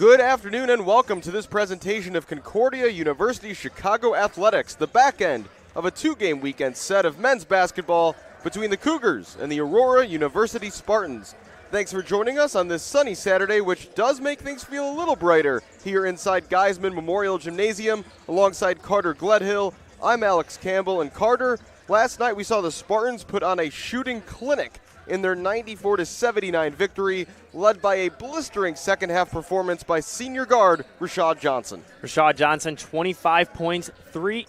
Good afternoon and welcome to this presentation of Concordia University Chicago Athletics, the back end of a two-game weekend set of men's basketball between the Cougars and the Aurora University Spartans. Thanks for joining us on this sunny Saturday, which does make things feel a little brighter here inside Geisman Memorial Gymnasium alongside Carter Gledhill. I'm Alex Campbell, and Carter, last night we saw the Spartans put on a shooting clinic in their 94-79 victory, led by a blistering second-half performance by senior guard Rashad Johnson. Rashad Johnson, 25 points,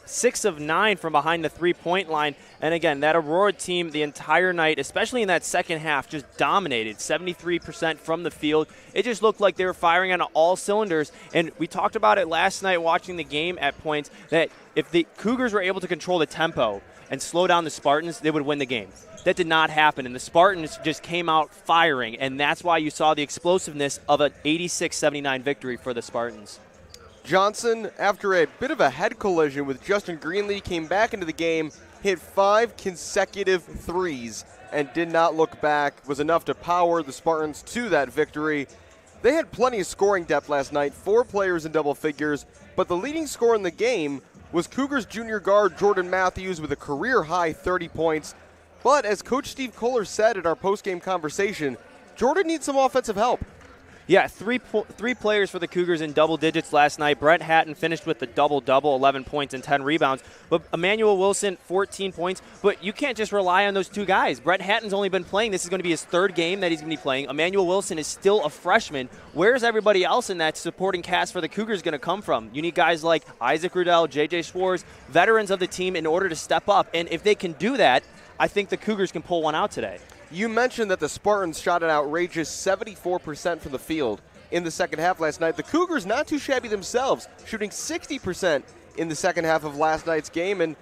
6 of 9 from behind the three-point line. And again, that Aurora team the entire night, especially in that second half, just dominated, 73% from the field. It just looked like they were firing on all cylinders. And we talked about it last night watching the game at points, that if the Cougars were able to control the tempo and slow down the Spartans, they would win the game. That did not happen, and the Spartans just came out firing, and that's why you saw the explosiveness of an 86-79 victory for the Spartans. Johnson, after a bit of a head collision with Justin Greenlee, came back into the game, hit 5 consecutive threes, and did not look back. Was enough to power the Spartans to that victory. They had plenty of scoring depth last night, 4 players in double figures, but the leading scorer in the game was Cougars junior guard Jordan Matthews with a career-high 30 points. But as Coach Steve Kohler said in our post-game conversation, Jordan needs some offensive help. Yeah, three players for the Cougars in double digits last night. Brett Hatton finished with the double-double, 11 points and 10 rebounds. But Emmanuel Wilson, 14 points. But you can't just rely on those two guys. Brett Hatton's only been playing. This is going to be his third game that he's going to be playing. Emmanuel Wilson is still a freshman. Where's everybody else in that supporting cast for the Cougars going to come from? You need guys like Isaac Rudell, J.J. Schwartz, veterans of the team in order to step up. And if they can do that, I think the Cougars can pull one out today. You mentioned that the Spartans shot an outrageous 74% from the field in the second half last night. The Cougars not too shabby themselves, shooting 60% in the second half of last night's game, and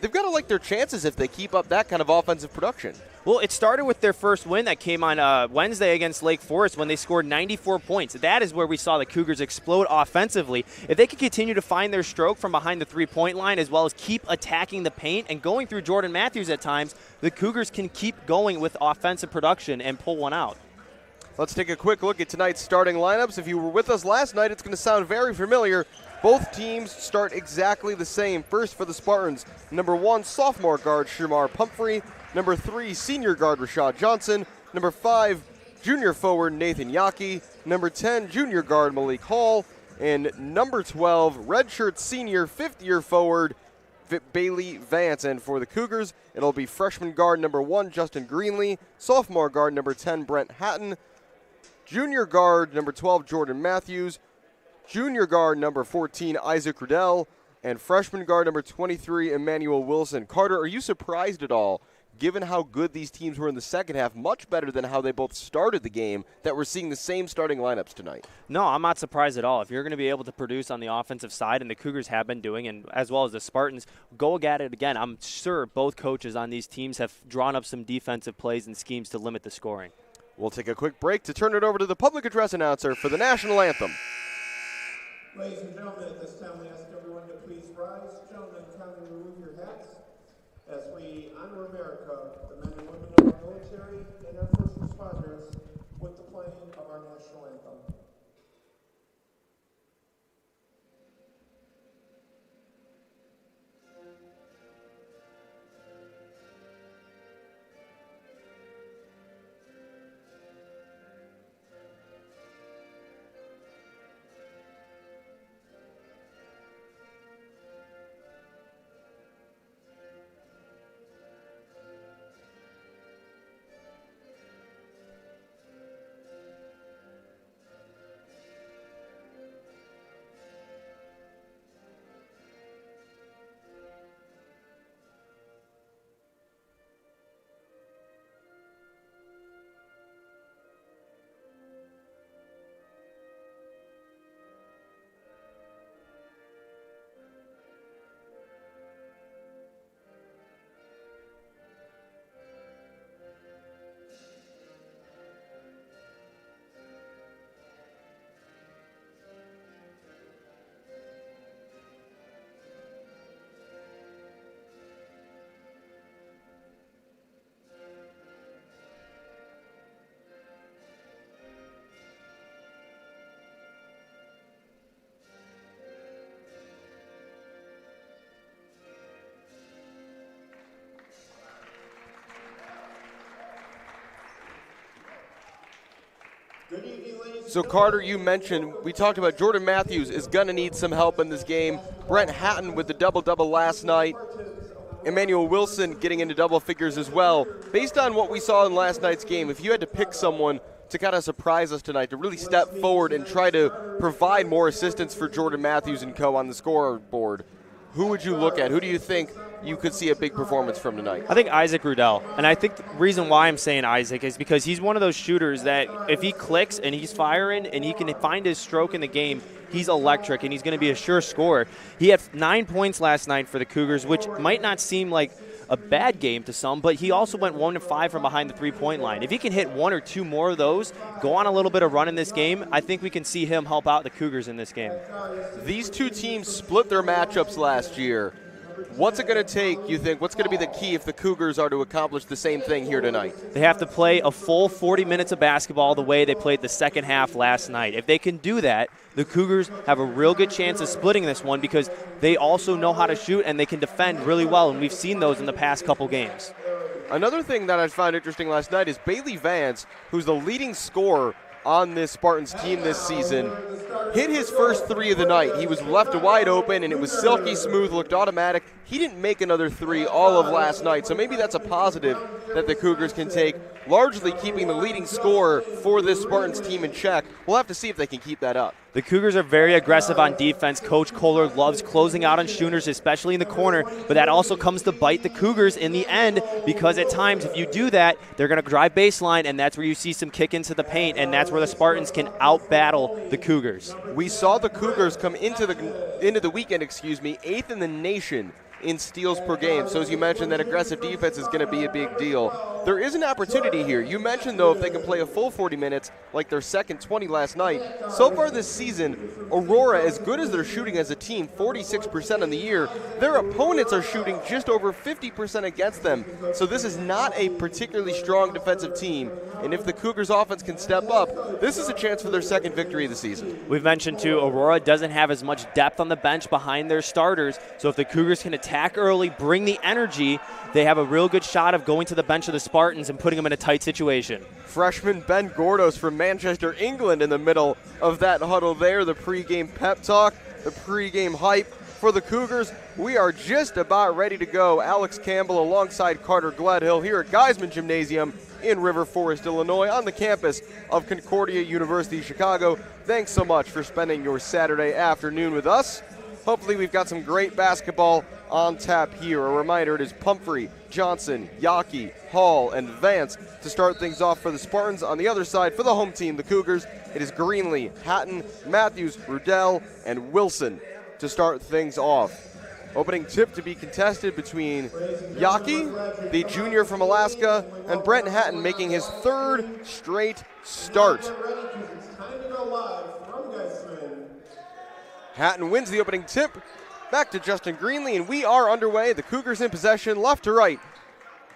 they've got to like their chances if they keep up that kind of offensive production. Well, it started with their first win that came on Wednesday against Lake Forest when they scored 94 points. That is where we saw the Cougars explode offensively. If they can continue to find their stroke from behind the three-point line as well as keep attacking the paint and going through Jordan Matthews at times, the Cougars can keep going with offensive production and pull one out. Let's take a quick look at tonight's starting lineups. If you were with us last night, it's going to sound very familiar. Both teams start exactly the same. First for the Spartans, number 1, sophomore guard Shamar Pumphrey. Number 3, senior guard Rashad Johnson. Number 5, junior forward Nathan Yaki. Number 10, junior guard Malik Hall. And number 12, redshirt senior, fifth-year forward Bailey Vance. And for the Cougars, it'll be freshman guard number 1, Justin Greenlee. Sophomore guard number 10, Brent Hatton. Junior guard number 12, Jordan Matthews. Junior guard number 14, Isaac Rudell. And freshman guard number 23, Emmanuel Wilson. Carter, are you surprised at all, given how good these teams were in the second half, much better than how they both started the game, that we're seeing the same starting lineups tonight? No, I'm not surprised at all. If you're going to be able to produce on the offensive side, and the Cougars have been doing, and as well as the Spartans, go at it again. I'm sure both coaches on these teams have drawn up some defensive plays and schemes to limit the scoring. We'll take a quick break to turn it over to the public address announcer for the national anthem. Ladies and gentlemen, at this time we ask everyone to please rise. Gentlemen, kindly remove your hats as we honor America, the men and women of our military and our first responders with the playing of our national anthem. So Carter, you mentioned, we talked about Jordan Matthews is going to need some help in this game. Brent Hatton with the double-double last night. Emmanuel Wilson getting into double figures as well. Based on what we saw in last night's game, if you had to pick someone to kind of surprise us tonight, to really step forward and try to provide more assistance for Jordan Matthews and co on the scoreboard, who would you look at? Who do you think you could see a big performance from tonight? I think Isaac Rudell. And I think the reason why I'm saying Isaac is because he's one of those shooters that if he clicks and he's firing and he can find his stroke in the game, he's electric and he's going to be a sure scorer. He had 9 points last night for the Cougars, which might not seem like a bad game to some, but he also went 1 of 5 from behind the three-point line. If he can hit 1 or 2 more of those, go on a little bit of run in this game, I think we can see him help out the Cougars in this game. These two teams split their matchups last year. What's it going to take, you think? What's going to be the key if the Cougars are to accomplish the same thing here tonight? They have to play a full 40 minutes of basketball the way they played the second half last night. If they can do that, the Cougars have a real good chance of splitting this one because they also know how to shoot and they can defend really well, and we've seen those in the past couple games. Another thing that I found interesting last night is Bailey Vance, who's the leading scorer on this Spartans team this season, hit his first 3 of the night. He was left wide open, and it was silky smooth, looked automatic. He didn't make another 3 all of last night, so maybe that's a positive that the Cougars can take, largely keeping the leading scorer for this Spartans team in check. We'll have to see if they can keep that up. The Cougars are very aggressive on defense. Coach Kohler loves closing out on shooters, especially in the corner, but that also comes to bite the Cougars in the end because at times if you do that, they're going to drive baseline, and that's where you see some kick into the paint, and that's where the Spartans can out-battle the Cougars. We saw the Cougars come into the weekend, 8th in the nation in steals per game. So as you mentioned, that aggressive defense is going to be a big deal. There is an opportunity here. You mentioned, though, if they can play a full 40 minutes like their second 20 last night. So far this season, Aurora, as good as they're shooting as a team, 46% on the year, their opponents are shooting just over 50% against them. So this is not a particularly strong defensive team. And if the Cougars offense can step up, this is a chance for their second victory of the season. We've mentioned, too, Aurora doesn't have as much depth on the bench behind their starters. So if the Cougars can attack early, bring the energy, they have a real good shot of going to the bench of the Spartans and putting them in a tight situation. Freshman Ben Gordos from Manchester, England in the middle of that huddle there. The pregame pep talk, the pregame hype for the Cougars. We are just about ready to go. Alex Campbell alongside Carter Gledhill here at Geisman Gymnasium in River Forest, Illinois, on the campus of Concordia University, Chicago. Thanks so much for spending your Saturday afternoon with us. Hopefully we've got some great basketball on tap here. A reminder, it is Pumphrey, Johnson, Yockey, Hall, and Vance to start things off for the Spartans. On the other side, for the home team, the Cougars, it is Greenlee, Hatton, Matthews, Rudell, and Wilson to start things off. Opening tip to be contested between Yockey, the junior from Alaska, and Brent Hatton making his 3rd straight start. Hatton wins the opening tip. Back to Justin Greenlee, and we are underway. The Cougars in possession, left to right,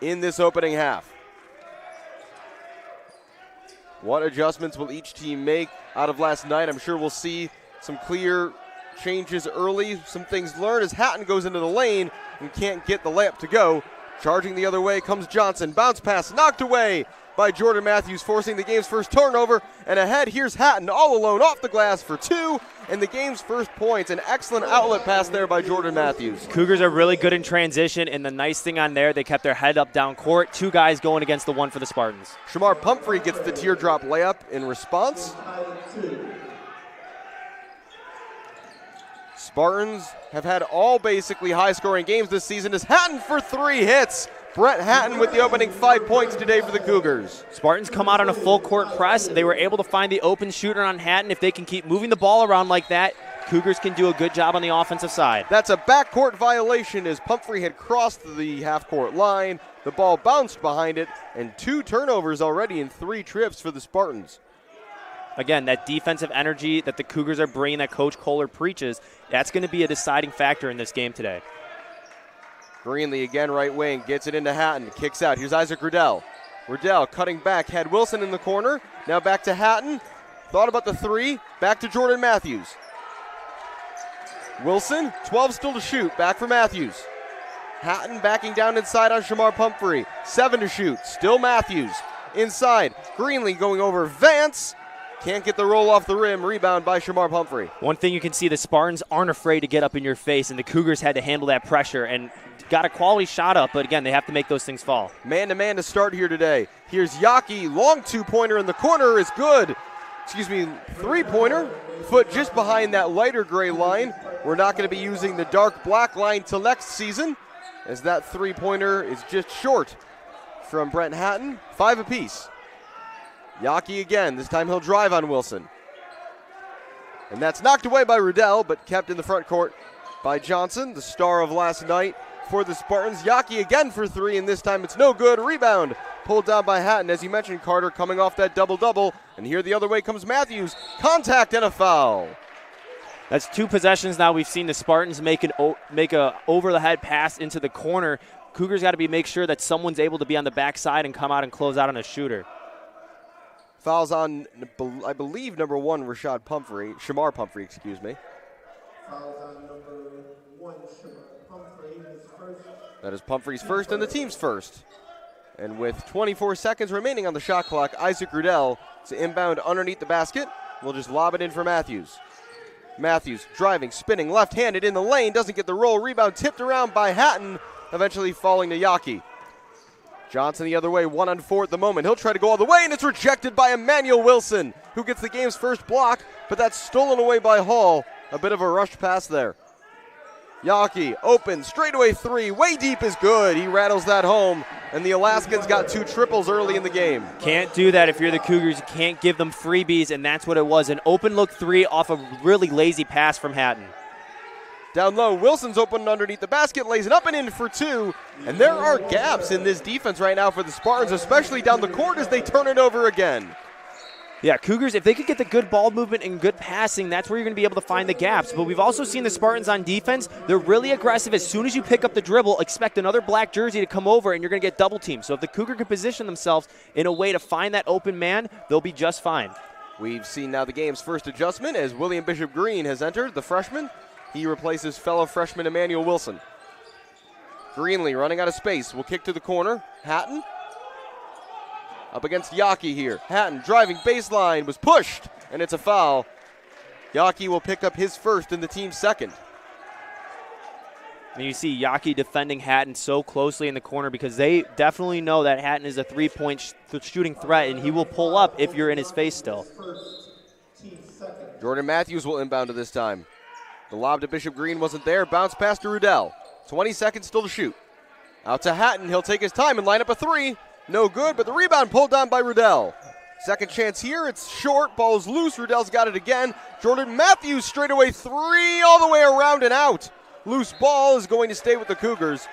in this opening half. What adjustments will each team make out of last night? I'm sure we'll see some clear changes early, some things learned as Hatton goes into the lane and can't get the layup to go. Charging the other way comes Johnson. Bounce pass knocked away by Jordan Matthews, forcing the game's first turnover. And ahead, here's Hatton all alone off the glass for 2, and the game's first points. An excellent outlet pass there by Jordan Matthews. Cougars are really good in transition, and the nice thing on there, they kept their head up down court. 2 guys going against the 1 for the Spartans. Shamar Pumphrey gets the teardrop layup in response. Spartans have had all basically high-scoring games this season as Hatton for 3 hits. Brent Hatton with the opening 5 points today for the Cougars. Spartans come out on a full-court press. They were able to find the open shooter on Hatton. If they can keep moving the ball around like that, Cougars can do a good job on the offensive side. That's a backcourt violation as Pumphrey had crossed the half-court line. The ball bounced behind it, and 2 turnovers already in 3 trips for the Spartans. Again, that defensive energy that the Cougars are bringing, that Coach Kohler preaches, that's going to be a deciding factor in this game today. Greenlee again, right wing, gets it into Hatton, kicks out. Here's Isaac Rudell. Rudell cutting back, had Wilson in the corner. Now back to Hatton. Thought about the 3, back to Jordan Matthews. Wilson, 12 still to shoot, back for Matthews. Hatton backing down inside on Shamar Pumphrey. 7 to shoot, still Matthews. Inside, Greenlee going over Vance. Can't get the roll off the rim. Rebound by Shamar Pumphrey. One thing you can see, the Spartans aren't afraid to get up in your face, and the Cougars had to handle that pressure and got a quality shot up, but again, they have to make those things fall. Man-to-man to start here today. Here's Yaki, long two-pointer in the corner is good. Three-pointer, foot just behind that lighter gray line. We're not going to be using the dark black line till next season, as that three-pointer is just short from Brent Hatton. 5 apiece. Yaki again, this time he'll drive on Wilson. And that's knocked away by Rudell, but kept in the front court by Johnson, the star of last night for the Spartans. Yaki again for 3, and this time it's no good. Rebound pulled down by Hatton. As you mentioned, Carter coming off that double-double. And here the other way comes Matthews. Contact and a foul. That's 2 possessions now. We've seen the Spartans make a over-the-head pass into the corner. Cougars got to make sure that someone's able to be on the backside and come out and close out on a shooter. Fouls on, I believe, number 1, Shamar Pumphrey, excuse me. Fouls on number 1, Shamar Pumphrey, his first. That is Pumphrey's first and the team's first. And with 24 seconds remaining on the shot clock, Isaac Rudell to inbound underneath the basket. We'll just lob it in for Matthews. Matthews driving, spinning, left-handed in the lane, doesn't get the roll. Rebound tipped around by Hatton, eventually falling to Yaki. Johnson the other way, 1-on-4 at the moment. He'll try to go all the way, and it's rejected by Emmanuel Wilson, who gets the game's first block, but that's stolen away by Hall. A bit of a rushed pass there. Yaki open, straightaway 3, way deep is good. He rattles that home, and the Alaskans got 2 triples early in the game. Can't do that if you're the Cougars. You can't give them freebies, and that's what it was. An open look 3 off a really lazy pass from Hatton. Down low, Wilson's open underneath the basket, lays it up and in for 2. And there are gaps in this defense right now for the Spartans, especially down the court as they turn it over again. Yeah, Cougars, if they could get the good ball movement and good passing, that's where you're going to be able to find the gaps. But we've also seen the Spartans on defense. They're really aggressive. As soon as you pick up the dribble, expect another black jersey to come over, and you're going to get double teamed. So if the Cougar can position themselves in a way to find that open man, they'll be just fine. We've seen now the game's first adjustment as William Bishop Green has entered, the freshman. He replaces fellow freshman Emmanuel Wilson. Greenlee running out of space. Will kick to the corner. Hatton up against Yaki here. Hatton driving baseline, was pushed, and it's a foul. Yaki will pick up his first and the team's second. And you see Yaki defending Hatton so closely in the corner because they definitely know that Hatton is a three-point shooting threat, and he will pull up if you're in his face still. Jordan Matthews will inbound to this time. The lob to Bishop Green wasn't there. Bounce pass to Rudell. 20 seconds still to shoot. Out to Hatton. He'll take his time and line up a 3. No good, but the rebound pulled down by Rudell. Second chance here. It's short. Ball's loose. Rudell's got it again. Jordan Matthews straightaway 3 all the way around and out. Loose ball is going to stay with the Cougars.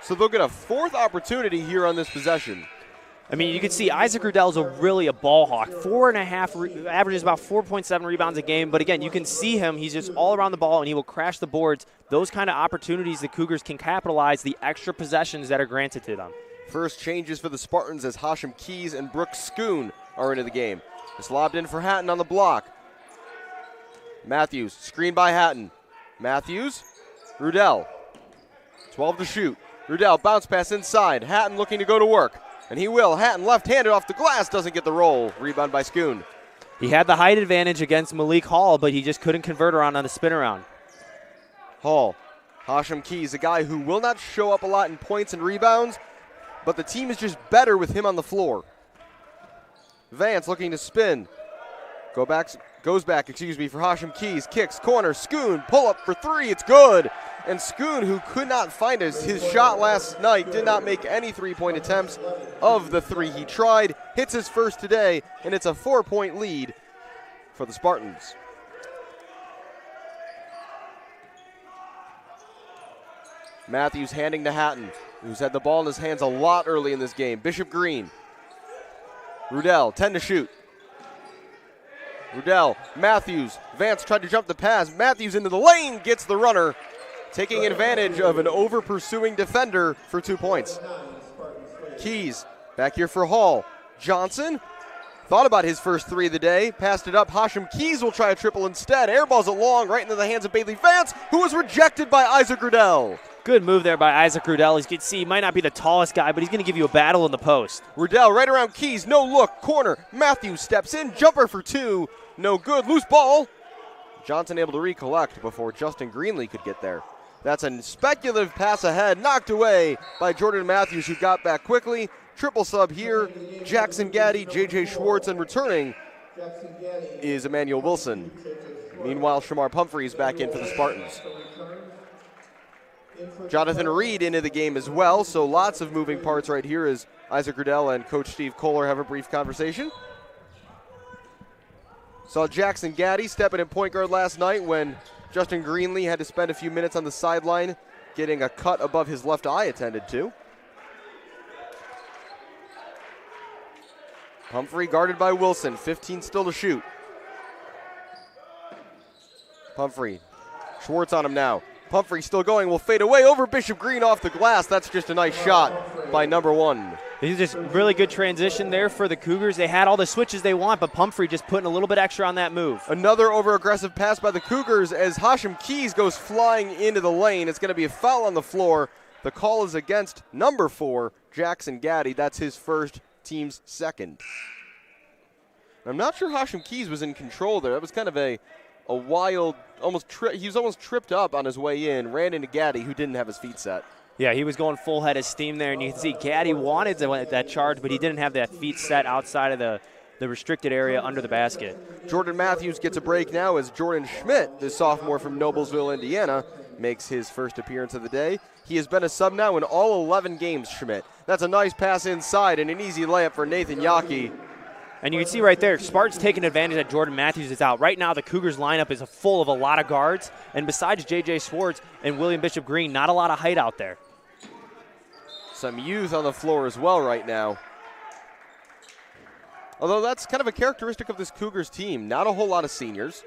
So they'll get a 4th opportunity here on this possession. I mean, you can see Isaac Rudell's really a ball hawk. 4.5, averages about 4.7 rebounds a game. But again, you can see him. He's just all around the ball, and he will crash the boards. Those kind of opportunities the Cougars can capitalize the extra possessions that are granted to them. First changes for the Spartans as Hashem Keys and Brooks Schoon are into the game. It's lobbed in for Hatton on the block. Matthews, screen by Hatton. Matthews, Rudell. 12 to shoot. Rudell, bounce pass inside. Hatton looking to go to work. And he will. Hatton left-handed off the glass, doesn't get the roll. Rebound by Schoon. He had the height advantage against Malik Hall, but he just couldn't convert around on the spin around. Hall. Hashem Keys, a guy who will not show up a lot in points and rebounds, but the team is just better with him on the floor. Vance looking to spin. Goes back for Hashem Keys. Kicks, corner, Schoon, pull up for 3, it's good. And Schoon, who could not find his shot last night, did not make any three-point attempts of the 3 he tried. Hits his first today, and it's a 4-point lead for the Spartans. Matthews handing to Hatton, who's had the ball in his hands a lot early in this game. Bishop Green. Rudell, 10 to shoot. Rudell, Matthews, Vance tried to jump the pass. Matthews into the lane, gets the runner, taking advantage of an over-pursuing defender for 2 points. Keys, back here for Hall. Johnson, Thought about his first three of the day, passed it up. Hashim Keys will try a triple instead. Airballs it long right into the hands of Bailey Vance, who was rejected by Isaac Rudell. Good move there by Isaac Rudell. As you can see, he might not be the tallest guy, but he's going to give you a battle in the post. Rudell right around Keys, no look, corner. Matthews steps in, jumper for two, no good. Loose ball. Johnson able to recollect before Justin Greenlee could get there. That's a speculative pass ahead, knocked away by Jordan Matthews, who got back quickly. Triple sub here, Jackson Gaddy, J.J. Schwartz, and returning is Emmanuel Wilson. Meanwhile, Shamar Pumphrey is back in for the Spartans. Jonathan Reed into the game as well, so lots of moving parts right here as Isaac Rudell and Coach Steve Kohler have a brief conversation. Saw Jackson Gaddy stepping in point guard last night when Justin Greenlee had to spend a few minutes on the sideline getting a cut above his left eye attended to. Pumphrey guarded by Wilson, 15 still to shoot. Pumphrey, Schwartz on him now. Pumphrey still going, will fade away over Bishop Green off the glass. That's just a nice shot by number one. This is just really good transition there for the Cougars. They had all the switches they want, but Pumphrey just putting a little bit extra on that move. Another over-aggressive pass by the Cougars as Hashim Keys goes flying into the lane. It's going to be a foul on the floor. The call is against number 4, Jackson Gaddy. That's his first, team's second. I'm not sure Hashim Keys was in control there. That was kind of a wild, he was almost tripped up on his way in, ran into Gaddy, who didn't have his feet set. Yeah, he was going full head of steam there, and you can see Gaddy wanted that charge, but he didn't have that feet set outside of the restricted area under the basket. Jordan Matthews gets a break now as Jordan Schmidt, the sophomore from Noblesville, Indiana, makes his first appearance of the day. He has been a sub now in all 11 games, Schmidt. That's a nice pass inside and an easy layup for Nathan Yockey. And you can see right there, Spartans taking advantage that Jordan Matthews is out. Right now, the Cougars lineup is full of a lot of guards, and besides J.J. Schwartz and William Bishop Green, not a lot of height out there. Some youth on the floor as well right now. Although that's kind of a characteristic of this Cougars team. Not a whole lot of seniors.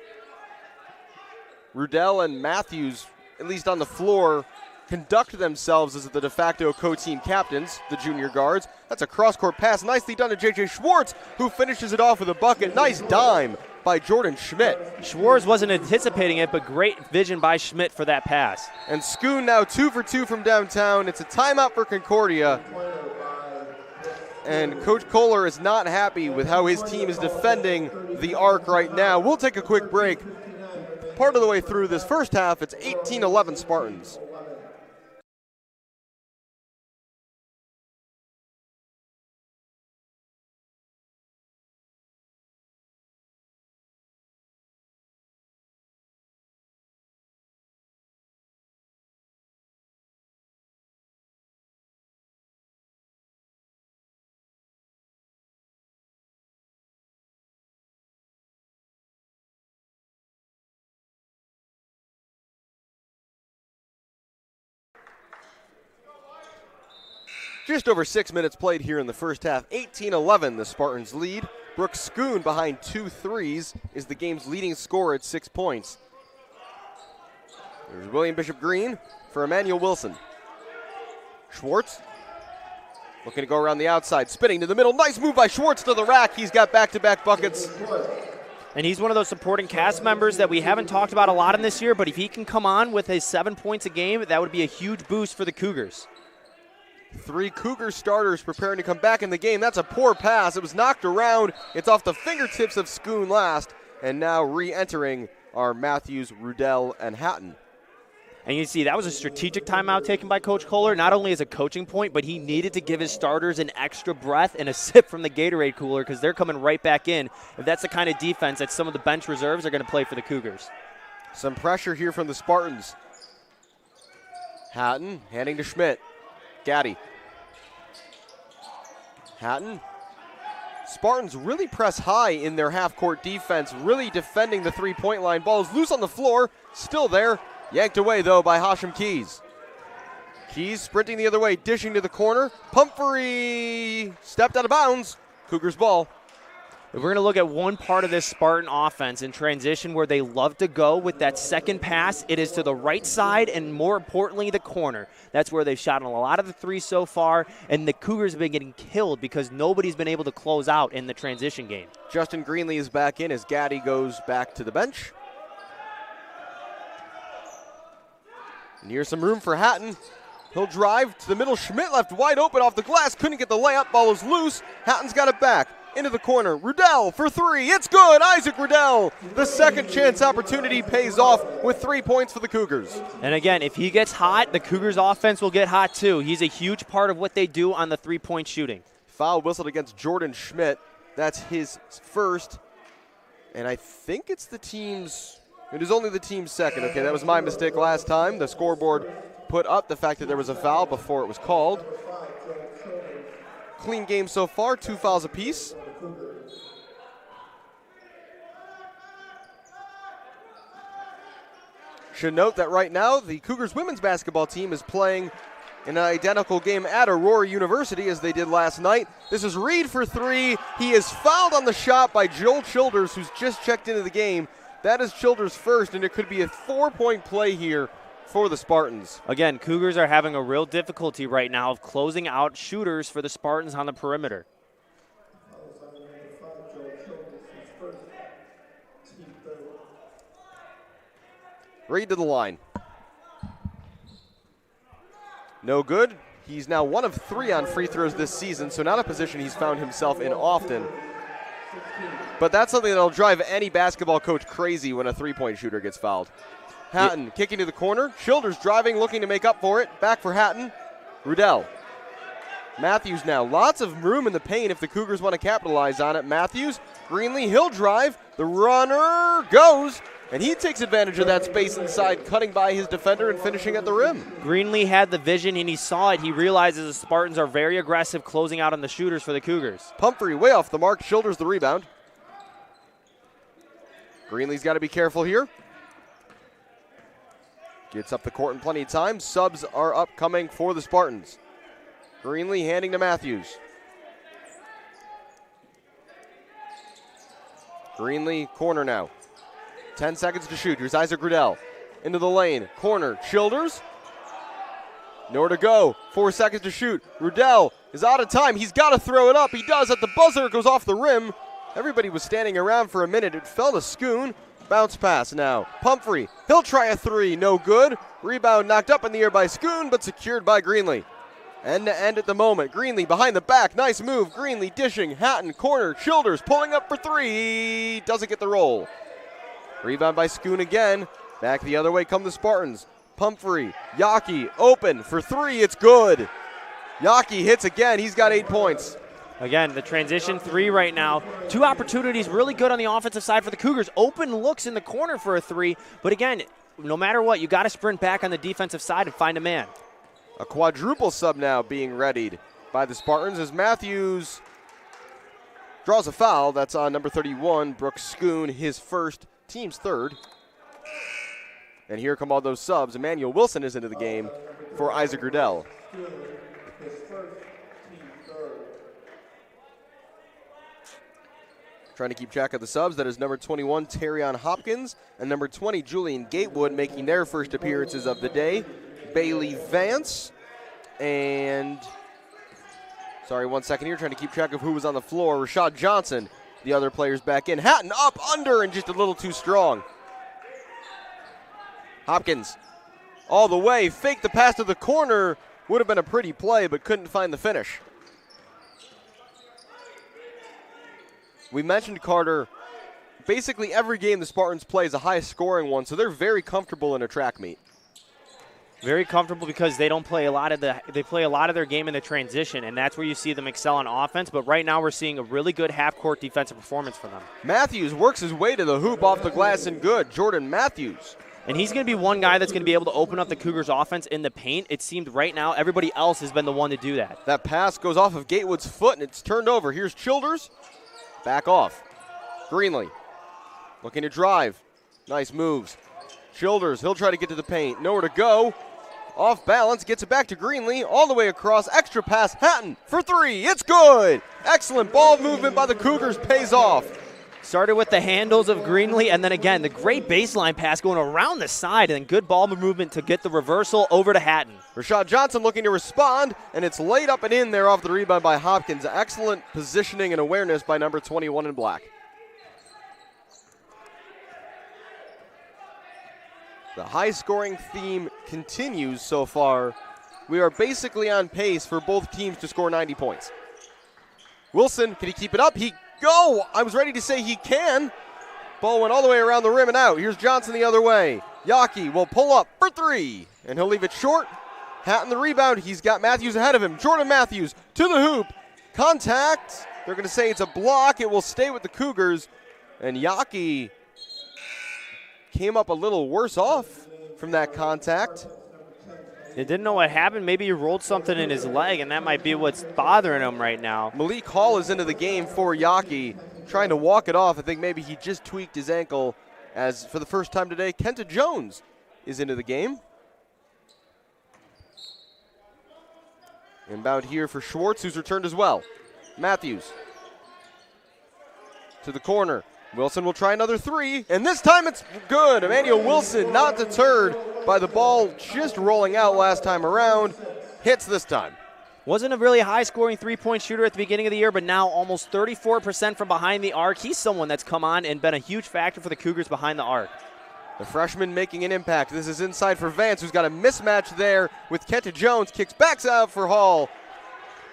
Rudell and Matthews, at least on the floor, conduct themselves as the de facto co-team captains, the junior guards. That's a cross-court pass, nicely done to J.J. Schwartz, who finishes it off with a bucket. Nice dime by Jordan Schmidt. Schwartz wasn't anticipating it, but great vision by Schmidt for that pass. And Schoon now 2 for 2 from downtown. It's a timeout for Concordia. And Coach Kohler is not happy with how his team is defending the arc right now. We'll take a quick break. Part of the way through this first half, it's 18-11 Spartans. Just over 6 minutes played here in the first half. 18-11, the Spartans lead. Brooks Schoon behind 2 threes is the game's leading scorer at 6 points. There's William Bishop Green for Emmanuel Wilson. Schwartz looking to go around the outside, spinning to the middle. Nice move by Schwartz to the rack. He's got back-to-back buckets. And he's one of those supporting cast members that we haven't talked about a lot in this year, but if he can come on with his 7 points a game, that would be a huge boost for the Cougars. 3 Cougar starters preparing to come back in the game. That's a poor pass. It was knocked around. It's off the fingertips of Schoon last. And now re-entering are Matthews, Rudell, and Hatton. And you see that was a strategic timeout taken by Coach Kohler, not only as a coaching point, but he needed to give his starters an extra breath and a sip from the Gatorade cooler because they're coming right back in. If that's the kind of defense that some of the bench reserves are going to play for the Cougars. Some pressure here from the Spartans. Hatton handing to Schmidt. Gaddy. Hatton. Spartans really press high in their half-court defense, really defending the three-point line. Ball is loose on the floor, still there. Yanked away, though, by Hashim Keys. Keys sprinting the other way, dishing to the corner. Pumphrey stepped out of bounds. Cougars ball. If we're going to look at one part of this Spartan offense in transition where they love to go with that second pass, it is to the right side and, more importantly, the corner. That's where they've shot a lot of the threes so far, and the Cougars have been getting killed because nobody's been able to close out in the transition game. Justin Greenlee is back in as Gaddy goes back to the bench. And here's some room for Hatton. He'll drive to the middle. Schmidt left wide open off the glass. Couldn't get the layup. Ball is loose. Hatton's got it back. Into the corner. Rudell for three. It's good. Isaac Rudell. The second chance opportunity pays off with 3 points for the Cougars. And again, if he gets hot, the Cougars offense will get hot too. He's a huge part of what they do on the three-point shooting. Foul whistled against Jordan Schmidt. That's his first. And I think it's the team's. It is only the team's second. Okay, that was my mistake last time. The scoreboard put up the fact that there was a foul before it was called. Clean game so far, 2 fouls apiece. Should note that right now the Cougars women's basketball team is playing in an identical game at Aurora University as they did last night. This is Reed for three. He is fouled on the shot by Joel Childers, who's just checked into the game. That is Childers' first, and it could be a 4-point play here for the Spartans. Again, Cougars are having a real difficulty right now of closing out shooters for the Spartans on the perimeter. Reed to the line. No good. He's now 1 of 3 on free throws this season, so not a position he's found himself in often. But that's something that'll drive any basketball coach crazy when a three-point shooter gets fouled. Hatton kicking to the corner. Childers driving, looking to make up for it. Back for Hatton. Rudell. Matthews now. Lots of room in the paint if the Cougars want to capitalize on it. Matthews, Greenlee, he'll drive. The runner goes. And he takes advantage of that space inside, cutting by his defender and finishing at the rim. Greenlee had the vision, and he saw it. He realizes the Spartans are very aggressive closing out on the shooters for the Cougars. Pumphrey way off the mark. Childers the rebound. Greenlee's got to be careful here. Gets up the court in plenty of time. Subs are upcoming for the Spartans. Greenlee handing to Matthews. Greenlee corner now. 10 seconds to shoot. Here's Isaac Rudell. Into the lane. Corner. Childers. Nowhere to go. 4 seconds to shoot. Rudell is out of time. He's got to throw it up. He does at the buzzer. It goes off the rim. Everybody was standing around for a minute. It fell to Schoon. Bounce pass now. Pumphrey. He'll try a three. No good. Rebound knocked up in the air by Schoon, but secured by Greenlee. End to end at the moment. Greenlee behind the back. Nice move. Greenlee dishing. Hatton corner. Childers pulling up for three. Doesn't get the roll. Rebound by Schoon again. Back the other way come the Spartans. Pumphrey, Yaki, open for three. It's good. Yaki hits again. He's got 8 points. Again, the transition three right now. 2 opportunities really good on the offensive side for the Cougars. Open looks in the corner for a three. But again, no matter what, you got to sprint back on the defensive side and find a man. A quadruple sub now being readied by the Spartans as Matthews draws a foul. That's on number 31, Brooks Schoon, his first. Team's third. And here come all those subs. Emmanuel Wilson is into the game for Isaac Rudell. Trying to keep track of the subs. That is number 21, Terrion Hopkins, and number 20, Julian Gatewood, making their first appearances of the day. Bailey Vance, and, sorry, 1 second here, trying to keep track of who was on the floor. Rashad Johnson. The other players back in. Hatton up, under, and just a little too strong. Hopkins all the way. Faked the pass to the corner. Would have been a pretty play, but couldn't find the finish. We mentioned, Carter, basically every game the Spartans play is a high-scoring one, so they're very comfortable in a track meet. Very comfortable because they don't play a lot of their game in the transition, and that's where you see them excel on offense. But right now we're seeing a really good half-court defensive performance from them. Matthews works his way to the hoop off the glass and good. Jordan Matthews. And he's going to be one guy that's going to be able to open up the Cougars' offense in the paint. It seemed right now everybody else has been the one to do that. That pass goes off of Gatewood's foot, and it's turned over. Here's Childers. Back off. Greenlee looking to drive. Nice moves. Childers, he'll try to get to the paint. Nowhere to go. Off balance, gets it back to Greenlee, all the way across, extra pass, Hatton for three, it's good! Excellent ball movement by the Cougars pays off. Started with the handles of Greenlee, and then again, the great baseline pass going around the side, and then good ball movement to get the reversal over to Hatton. Rashad Johnson looking to respond, and it's laid up and in there off the rebound by Hopkins. Excellent positioning and awareness by number 21 in black. The high-scoring theme continues so far. We are basically on pace for both teams to score 90 points. Wilson, can he keep it up? I was ready to say he can. Ball went all the way around the rim and out. Here's Johnson the other way. Yaki will pull up for three, and he'll leave it short. Hatton the rebound. He's got Matthews ahead of him. Jordan Matthews to the hoop. Contact. They're going to say it's a block. It will stay with the Cougars. And Yaki came up a little worse off from that contact. They didn't know what happened. Maybe he rolled something in his leg, and that might be what's bothering him right now. Malik Hall is into the game for Yaki, trying to walk it off. I think maybe he just tweaked his ankle, as for the first time today, Kenta Jones is into the game. Inbound here for Schwartz, who's returned as well. Matthews to the corner. Wilson will try another three, and this time it's good. Emmanuel Wilson, not deterred by the ball just rolling out last time around, hits this time. Wasn't a really high-scoring three-point shooter at the beginning of the year, but now almost 34% from behind the arc. He's someone that's come on and been a huge factor for the Cougars behind the arc. The freshman making an impact. This is inside for Vance, who's got a mismatch there with Kenta Jones. Kicks backs out for Hall,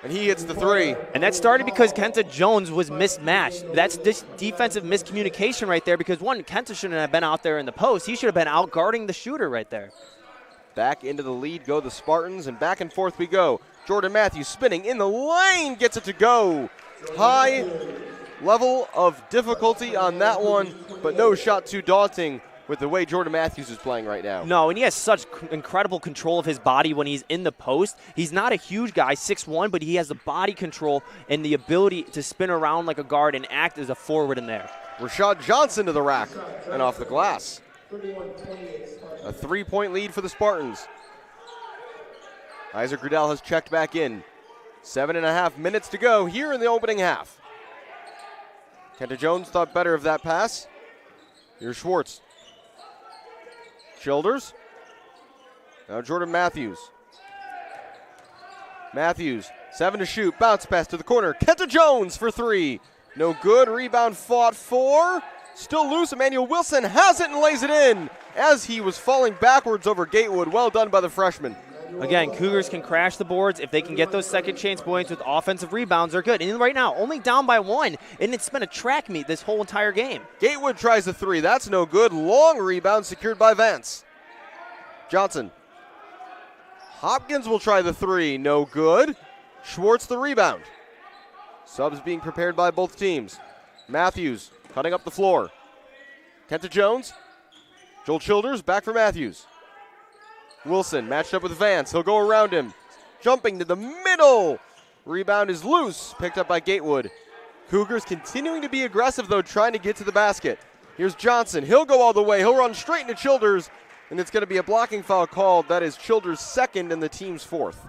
and he hits the three. And that started because Kenta Jones was mismatched. That's this defensive miscommunication right there, because one, Kenta shouldn't have been out there in the post. He should have been out guarding the shooter right there. Back into the lead go the Spartans, and back and forth we go. Jordan Matthews spinning in the lane, gets it to go. High level of difficulty on that one, but no shot too daunting with the way Jordan Matthews is playing right now. No, and he has such incredible control of his body when he's in the post. He's not a huge guy, 6'1", but he has the body control and the ability to spin around like a guard and act as a forward in there. Rashad Johnson to the rack and off the glass. A three-point lead for the Spartans. Isaac Grudell has checked back in. 7.5 minutes to go here in the opening half. Kenta Jones thought better of that pass. Here's Schwartz. Childers. Now Jordan Matthews. Matthews, 7 to shoot, bounce pass to the corner. Kenta Jones for three. No good, rebound fought for. Still loose, Emmanuel Wilson has it and lays it in as he was falling backwards over Gatewood. Well done by the freshman. Again, Cougars can crash the boards. If they can get those second chance points with offensive rebounds, they're good. And right now, only down by one, and it's been a track meet this whole entire game. Gatewood tries the three. That's no good. Long rebound secured by Vance. Johnson. Hopkins will try the three. No good. Schwartz the rebound. Subs being prepared by both teams. Matthews cutting up the floor. Kenta Jones. Joel Childers back for Matthews. Wilson matched up with Vance. He'll go around him. Jumping to the middle. Rebound is loose. Picked up by Gatewood. Cougars continuing to be aggressive, though, trying to get to the basket. Here's Johnson. He'll go all the way. He'll run straight into Childers, and it's going to be a blocking foul called. That is Childers' second and the team's fourth.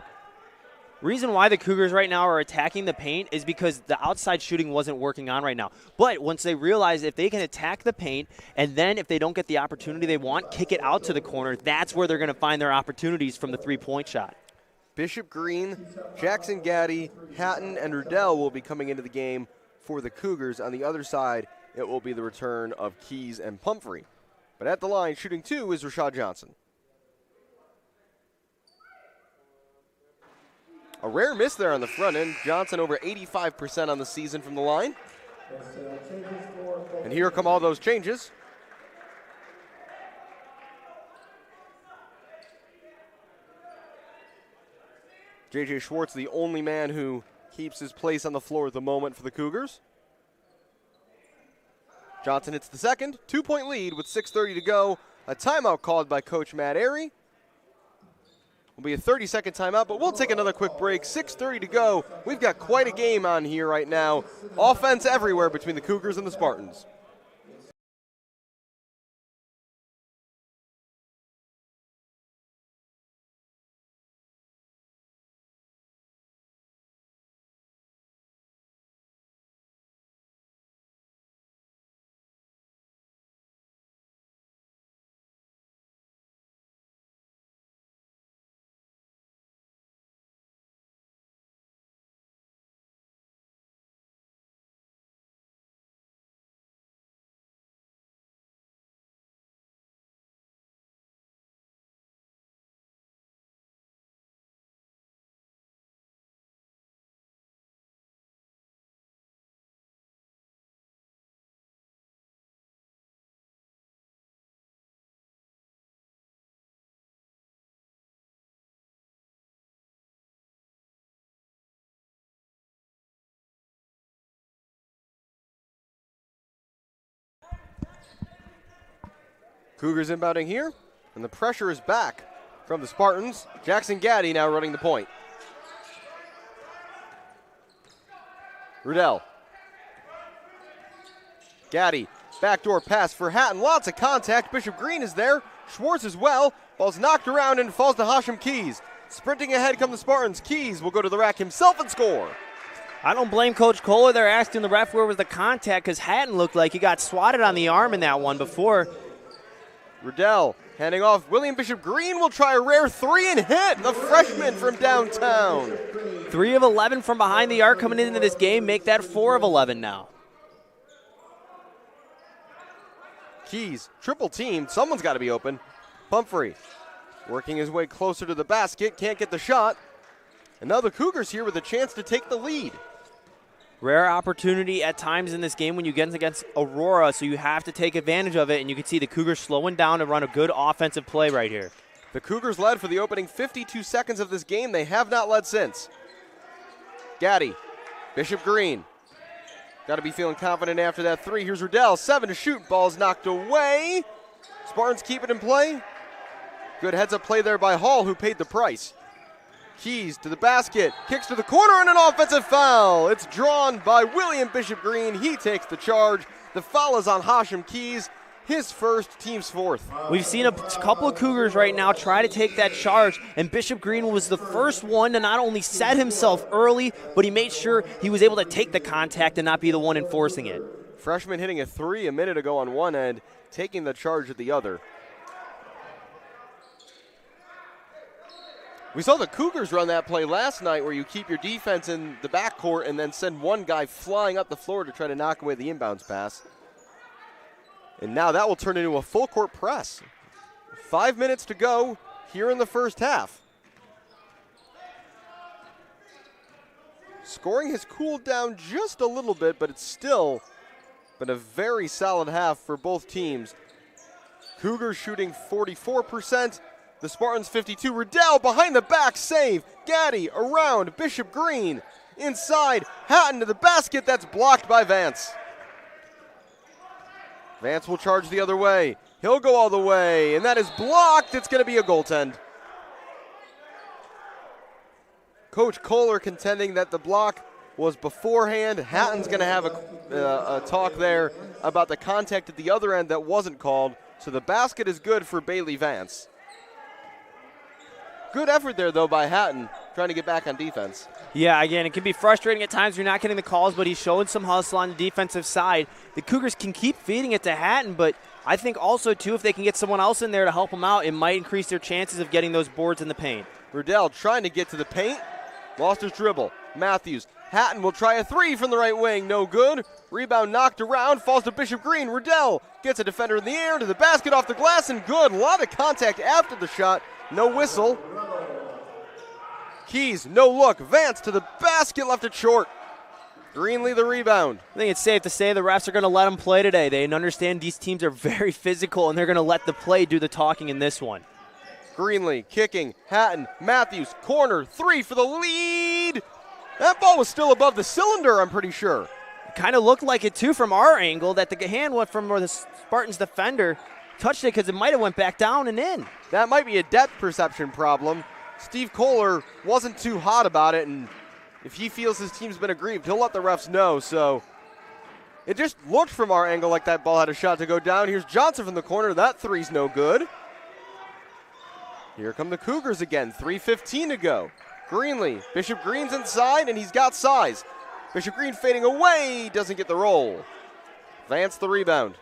Reason why the Cougars right now are attacking the paint is because the outside shooting wasn't working on right now. But once they realize if they can attack the paint, and then if they don't get the opportunity they want, kick it out to the corner, that's where they're going to find their opportunities from the three-point shot. Bishop Green, Jackson Gaddy, Hatton, and Rudell will be coming into the game for the Cougars. On the other side, it will be the return of Keys and Pumphrey. But at the line, shooting two is Rashad Johnson. A rare miss there on the front end. Johnson over 85% on the season from the line. And here come all those changes. J.J. Schwartz, the only man who keeps his place on the floor at the moment for the Cougars. Johnson hits the second. 2-point lead with 6:30 to go. A timeout called by Coach Matt Airy. Will be a 30-second timeout, but we'll take another quick break. 6:30 to go. We've got quite a game on here right now. Offense everywhere between the Cougars and the Spartans. Cougars inbounding here, and the pressure is back from the Spartans. Jackson Gaddy now running the point. Rudell. Gaddy, backdoor pass for Hatton. Lots of contact. Bishop Green is there. Schwartz as well. Ball's knocked around and falls to Hashem Keys. Sprinting ahead come the Spartans. Keys will go to the rack himself and score. I don't blame Coach Kohler. They're asking the ref where was the contact because Hatton looked like he got swatted on the arm in that one before. Rudell handing off. William Bishop Green will try a rare three and hit. The freshman from downtown. 3 of 11 from behind the arc coming into this game. Make that 4 of 11 now. Keys, triple team. Someone's got to be open. Pumphrey working his way closer to the basket. Can't get the shot. And now the Cougars here with a chance to take the lead. Rare opportunity at times in this game when you get against Aurora, so you have to take advantage of it, and you can see the Cougars slowing down to run a good offensive play right here. The Cougars led for the opening 52 seconds of this game. They have not led since. Gaddy, Bishop Green. Got to be feeling confident after that three. Here's Rudell, 7 to shoot. Ball's knocked away. Spartans keep it in play. Good heads-up play there by Hall, who paid the price. Keys to the basket, kicks to the corner, and an offensive foul. It's drawn by William Bishop Green. He takes the charge. The foul is on Hashem Keys, his first, team's fourth. We've seen a couple of Cougars right now try to take that charge, and Bishop Green was the first one to not only set himself early, but he made sure he was able to take the contact and not be the one enforcing it. Freshman hitting a three a minute ago on one end, taking the charge at the other. We saw the Cougars run that play last night where you keep your defense in the backcourt and then send one guy flying up the floor to try to knock away the inbounds pass. And now that will turn into a full court press. 5 minutes to go here in the first half. Scoring has cooled down just a little bit, but it's still been a very solid half for both teams. Cougars shooting 44%. The Spartans 52. Rudell behind the back save. Gaddy around Bishop Green. Inside. Hatton to the basket. That's blocked by Vance. Vance will charge the other way. He'll go all the way. And that is blocked. It's going to be a goaltend. Coach Kohler contending that the block was beforehand. Hatton's going to have a talk there about the contact at the other end that wasn't called. So the basket is good for Bailey Vance. Good effort there, though, by Hatton, trying to get back on defense. Yeah, again, it can be frustrating at times when you're not getting the calls, but he's showing some hustle on the defensive side. The Cougars can keep feeding it to Hatton, but I think also, too, if they can get someone else in there to help them out, it might increase their chances of getting those boards in the paint. Rudell trying to get to the paint. Lost his dribble. Matthews. Hatton will try a three from the right wing. No good. Rebound knocked around. Falls to Bishop Green. Rudell gets a defender in the air to the basket off the glass, and good. A lot of contact after the shot. No whistle. Keys, no look. Vance to the basket, left it short. Greenlee the rebound. I think it's safe to say the refs are going to let them play today. They understand these teams are very physical, and they're going to let the play do the talking in this one. Greenlee kicking. Hatton, Matthews, corner, three for the lead. That ball was still above the cylinder, I'm pretty sure. Kind of looked like it, too, from our angle, that the hand went from where the Spartans defender touched it because it might have went back down and in. That might be a depth perception problem. Steve Kohler wasn't too hot about it, and if he feels his team's been aggrieved, he'll let the refs know. So it just looked from our angle like that ball had a shot to go down. Here's Johnson from the corner. That three's no good. Here come the Cougars again. 3:15 to go. Greenlee. Bishop Green's inside, and he's got size. Bishop Green fading away. Doesn't get the roll. Vance the rebound.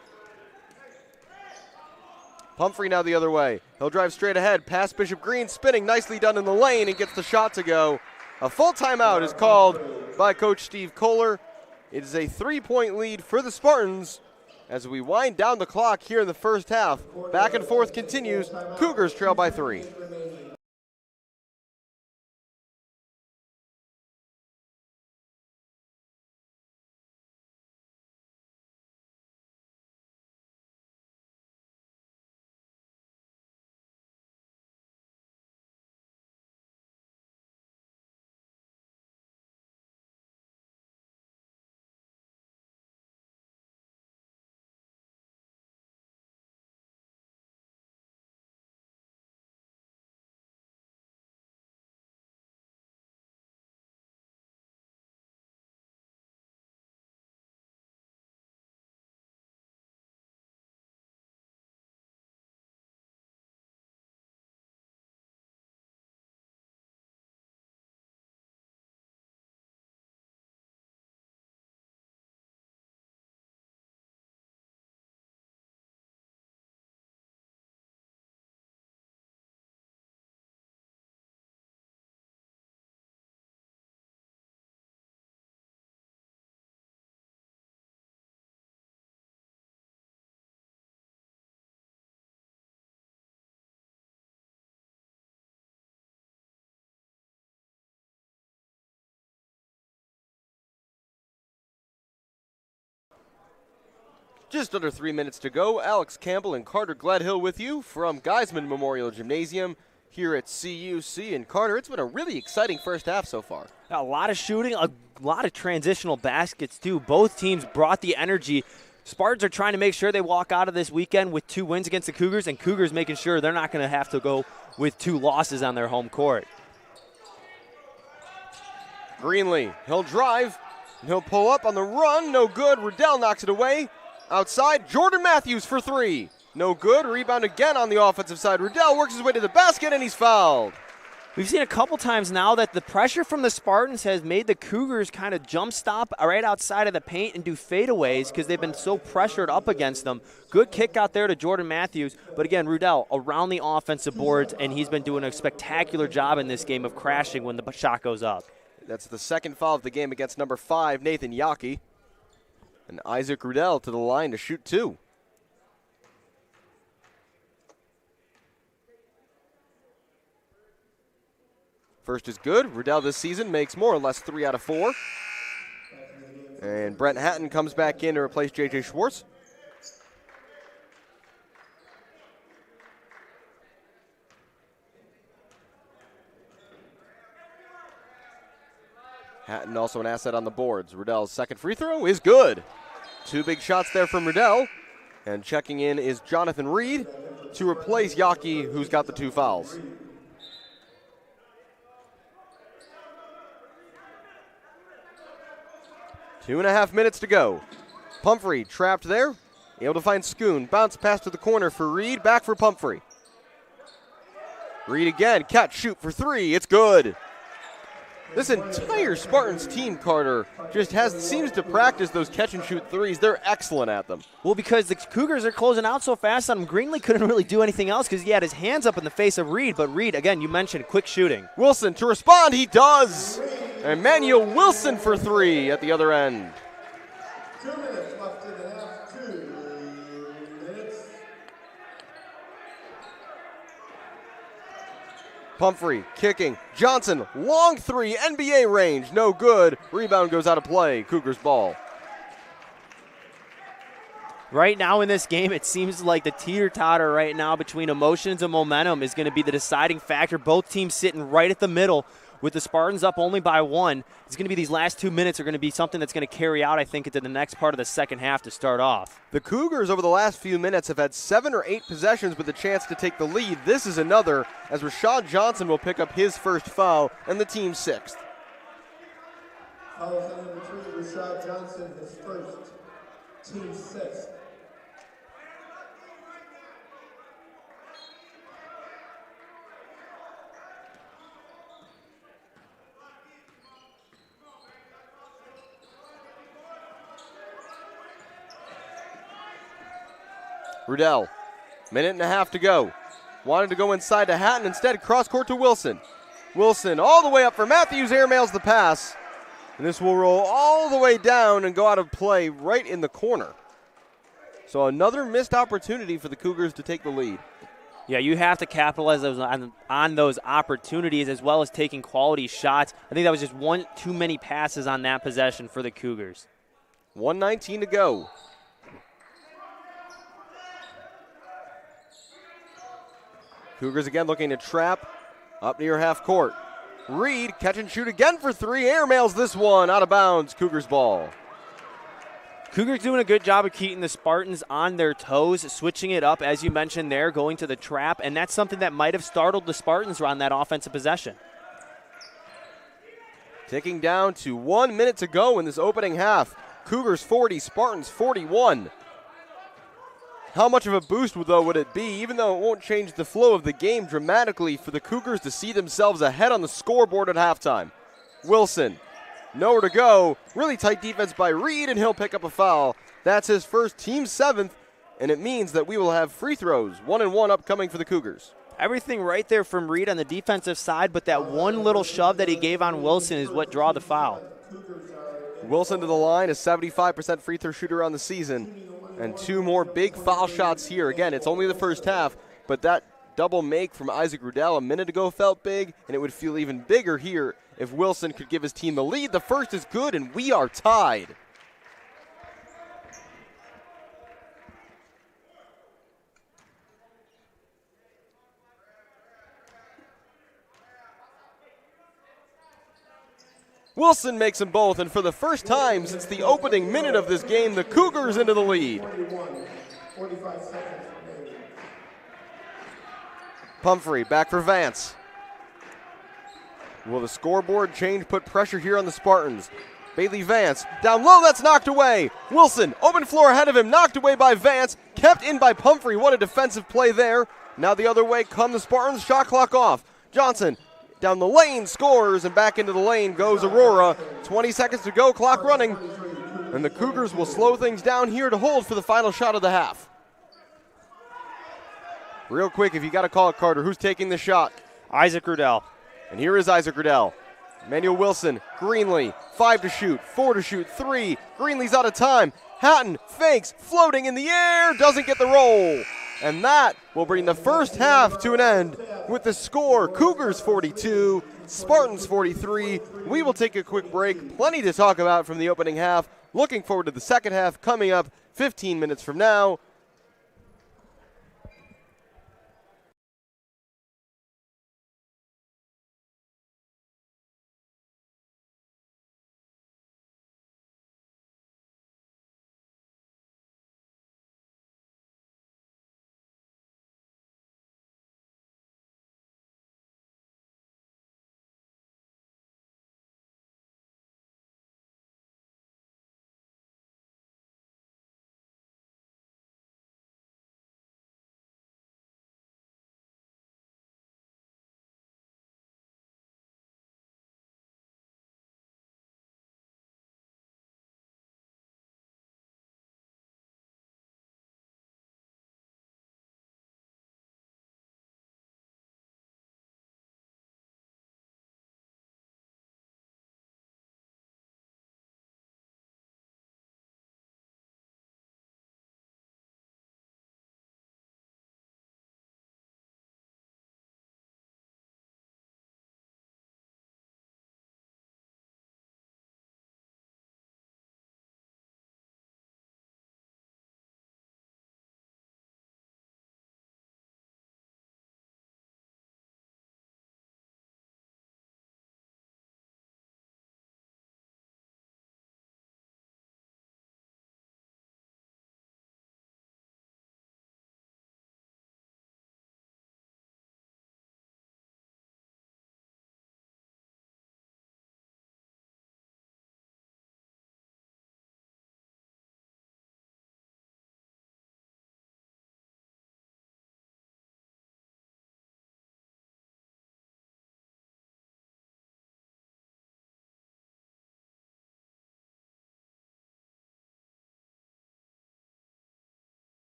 Pumphrey now the other way. He'll drive straight ahead. Past Bishop Green, spinning, nicely done in the lane, and gets the shot to go. A full timeout is called by Coach Steve Kohler. It is a 3-point lead for the Spartans as we wind down the clock here in the first half. Back and forth continues. Cougars trail by 3. Just under 3 minutes to go. Alex Campbell and Carter Gladhill with you from Geisman Memorial Gymnasium here at CUC. And Carter, it's been a really exciting first half so far. A lot of shooting, a lot of transitional baskets too. Both teams brought the energy. Spartans are trying to make sure they walk out of this weekend with 2 wins against the Cougars, and Cougars making sure they're not going to have to go with 2 losses on their home court. Greenlee, he'll drive, and he'll pull up on the run. No good. Riddell knocks it away. Outside, Jordan Matthews for 3. No good. Rebound again on the offensive side. Riddell works his way to the basket, and he's fouled. We've seen a couple times now that the pressure from the Spartans has made the Cougars kind of jump stop right outside of the paint and do fadeaways because they've been so pressured up against them. Good kick out there to Jordan Matthews. But again, Riddell around the offensive boards, and he's been doing a spectacular job in this game of crashing when the shot goes up. That's the second foul of the game against number 5, Nathan Yockey. And Isaac Riddell to the line to shoot 2. First is good. Riddell this season makes more or less 3 out of 4. And Brent Hatton comes back in to replace J.J. Schwartz. Hatton also an asset on the boards. Riddell's second free throw is good. 2 big shots there from Riddell. And checking in is Jonathan Reed to replace Yockey, who's got the 2 fouls. Two and a half minutes to go. Pumphrey trapped there. Able to find Schoon. Bounce pass to the corner for Reed. Back for Pumphrey. Reed again. Catch, shoot for 3. It's good. This entire Spartans team, Carter, just seems to practice those catch-and-shoot threes. They're excellent at them. Well, because the Cougars are closing out so fast on him, Greenlee couldn't really do anything else because he had his hands up in the face of Reed. But Reed, again, you mentioned quick shooting. Wilson to respond. He does. Emmanuel Wilson for 3 at the other end. 2 minutes left in the half. 2 minutes. Pumphrey kicking. Johnson, long 3, NBA range, no good. Rebound goes out of play. Cougars ball. Right now in this game, it seems like the teeter-totter right now between emotions and momentum is going to be the deciding factor. Both teams sitting right at the middle with the Spartans up only by 1. It's going to be these last 2 minutes are going to be something that's going to carry out, I think, into the next part of the second half to start off. The Cougars over the last few minutes have had 7 or 8 possessions with a chance to take the lead. This is another, as Rashad Johnson will pick up his first foul and the team's 6th. Fouls on number 3, Rashad Johnson, his first, team 6th. Riddell, minute and a half to go. Wanted to go inside to Hatton, instead cross court to Wilson. Wilson all the way up for Matthews, airmails the pass. And this will roll all the way down and go out of play right in the corner. So another missed opportunity for the Cougars to take the lead. Yeah, you have to capitalize on those opportunities as well as taking quality shots. I think that was just one too many passes on that possession for the Cougars. 1:19 to go. Cougars again looking to trap up near half court. Reed, catch and shoot again for 3. Airmails this one out of bounds. Cougars ball. Cougars doing a good job of keeping the Spartans on their toes, switching it up, as you mentioned there, going to the trap, and that's something that might have startled the Spartans on that offensive possession. Ticking down to 1 minute to go in this opening half. Cougars 40, Spartans 41. How much of a boost, though, would it be, even though it won't change the flow of the game dramatically, for the Cougars to see themselves ahead on the scoreboard at halftime? Wilson, nowhere to go. Really tight defense by Reed, and he'll pick up a foul. That's his first, team 7th, and it means that we will have free throws, 1-and-1 upcoming for the Cougars. Everything right there from Reed on the defensive side, but that one little shove that he gave on Wilson is what draw the foul. Wilson to the line, a 75% free throw shooter on the season. And 2 more big foul shots here. Again, it's only the first half, but that double make from Isaac Riddell a minute ago felt big, and it would feel even bigger here if Wilson could give his team the lead. The first is good, and we are tied. Wilson makes them both, and for the first time since the opening minute of this game, the Cougars into the lead. 45 seconds remaining. Pumphrey back for Vance. Will the scoreboard change put pressure here on the Spartans? Bailey Vance down low, that's knocked away. Wilson, open floor ahead of him, knocked away by Vance, kept in by Pumphrey. What a defensive play there. Now the other way come the Spartans, shot clock off. Johnson down the lane, scores, and back into the lane goes Aurora. 20 seconds to go, clock running. And the Cougars will slow things down here to hold for the final shot of the half. Real quick, if you got to call it, Carter, who's taking the shot? Isaac Riddell. And here is Isaac Riddell. Manuel Wilson, Greenlee, 5 to shoot, 4 to shoot, 3. Greenlee's out of time. Hatton fakes, floating in the air, doesn't get the roll. And that will bring the first half to an end with the score, Cougars 42, Spartans 43. We will take a quick break. Plenty to talk about from the opening half. Looking forward to the second half coming up 15 minutes from now.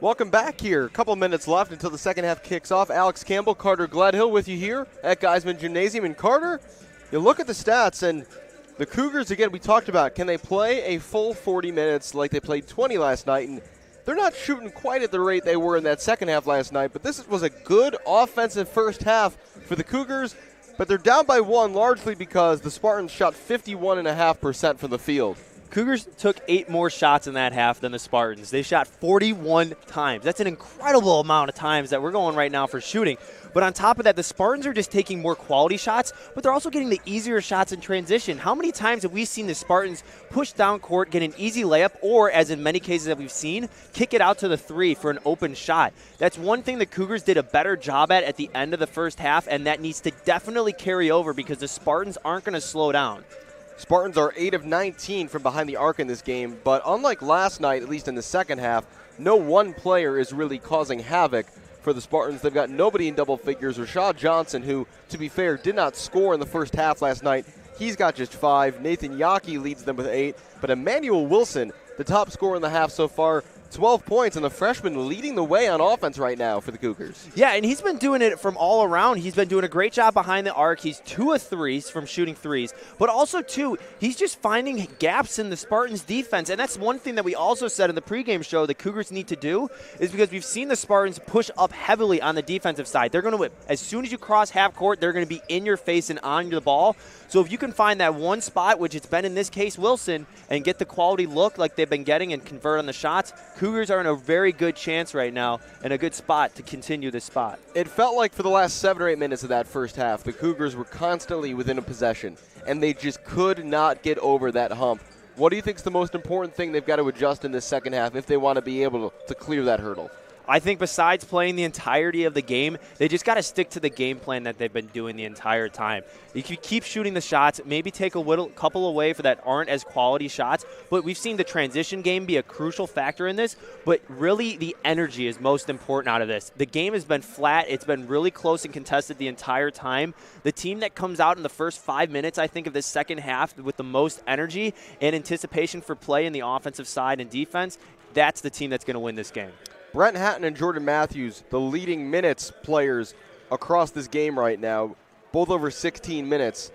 Welcome back here. A couple minutes left until the second half kicks off. Alex Campbell, Carter Gladhill with you here at Geisman Gymnasium. And Carter, you look at the stats, and the Cougars, again, we talked about, can they play a full 40 minutes like they played 20 last night? And they're not shooting quite at the rate they were in that second half last night, but this was a good offensive first half for the Cougars. But they're down by 1 largely because the Spartans shot 51.5% from the field. Cougars took 8 more shots in that half than the Spartans. They shot 41 times. That's an incredible amount of times that we're going right now for shooting. But on top of that, the Spartans are just taking more quality shots, but they're also getting the easier shots in transition. How many times have we seen the Spartans push down court, get an easy layup, or, as in many cases that we've seen, kick it out to the 3 for an open shot? That's one thing the Cougars did a better job at the end of the first half, and that needs to definitely carry over because the Spartans aren't going to slow down. Spartans are 8 of 19 from behind the arc in this game, but unlike last night, at least in the second half, no one player is really causing havoc for the Spartans. They've got nobody in double figures. Rashad Johnson, who, to be fair, did not score in the first half last night, he's got just 5. Nathan Yockey leads them with 8, but Emmanuel Wilson, the top scorer in the half so far, 12 points, and the freshman leading the way on offense right now for the Cougars. Yeah, and he's been doing it from all around. He's been doing a great job behind the arc. He's 2 of 3 from shooting threes, but also, too, he's just finding gaps in the Spartans' defense, and that's one thing that we also said in the pregame show the Cougars need to do is because we've seen the Spartans push up heavily on the defensive side. They're going to, as soon as you cross half court, they're going to be in your face and on the ball. So if you can find that one spot, which it's been in this case Wilson, and get the quality look like they've been getting and convert on the shots, Cougars are in a very good chance right now and a good spot to continue this spot. It felt like for the last 7 or 8 minutes of that first half, the Cougars were constantly within a possession, and they just could not get over that hump. What do you think is the most important thing they've got to adjust in this second half if they want to be able to clear that hurdle? I think besides playing the entirety of the game, they just got to stick to the game plan that they've been doing the entire time. If you keep shooting the shots, maybe take a couple away for that aren't as quality shots, but we've seen the transition game be a crucial factor in this, but really the energy is most important out of this. The game has been flat. It's been really close and contested the entire time. The team that comes out in the first 5 minutes, I think, of this second half with the most energy and anticipation for play in the offensive side and defense, that's the team that's going to win this game. Brent Hatton and Jordan Matthews, the leading minutes players across this game right now, both over 16 minutes.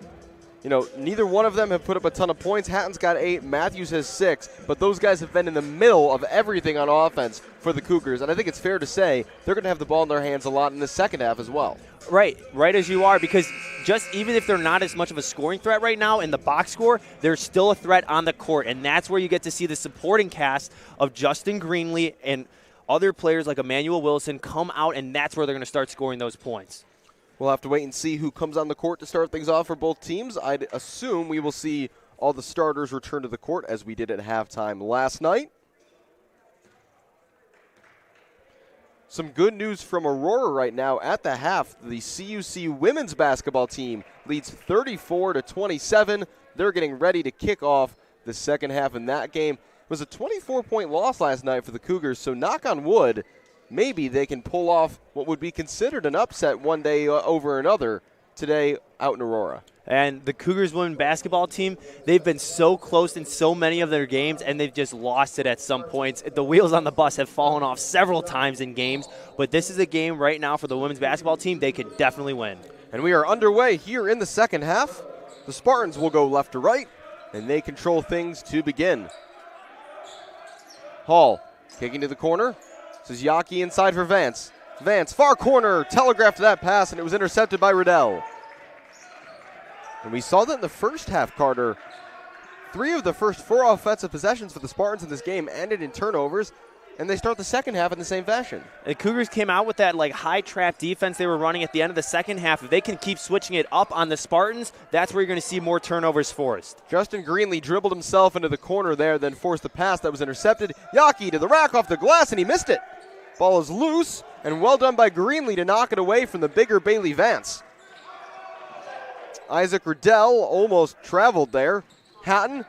You know, neither one of them have put up a ton of points. Hatton's got 8, Matthews has 6, but those guys have been in the middle of everything on offense for the Cougars, and I think it's fair to say they're going to have the ball in their hands a lot in the second half as well. Right as you are, because just even if they're not as much of a scoring threat right now in the box score, they're still a threat on the court, and that's where you get to see the supporting cast of Justin Greenlee and other players like Emmanuel Wilson come out, and that's where they're going to start scoring those points. We'll have to wait and see who comes on the court to start things off for both teams. I'd assume we will see all the starters return to the court as we did at halftime last night. Some good news from Aurora right now at the half. The CUC women's basketball team leads 34-27. They're getting ready to kick off the second half in that game. It was a 24-point loss last night for the Cougars, so knock on wood, maybe they can pull off what would be considered an upset one day over another today out in Aurora. And the Cougars women's basketball team, they've been so close in so many of their games, and they've just lost it at some points. The wheels on the bus have fallen off several times in games, but this is a game right now for the women's basketball team they could definitely win. And we are underway here in the second half. The Spartans will go left to right, and they control things to begin. Hall kicking to the corner. This is Yockey inside for Vance. Vance, far corner, telegraphed that pass, and it was intercepted by Riddell. And we saw that in the first half, Carter. 3 of the first 4 offensive possessions for the Spartans in this game ended in turnovers, and they start the second half in the same fashion. The Cougars came out with that high trap defense they were running at the end of the second half. If they can keep switching it up on the Spartans, that's where you're going to see more turnovers forced. Justin Greenlee dribbled himself into the corner there, then forced the pass that was intercepted. Yockey to the rack off the glass, and he missed it. Ball is loose, and well done by Greenlee to knock it away from the bigger Bailey Vance. Isaac Riddell almost traveled there. Hatton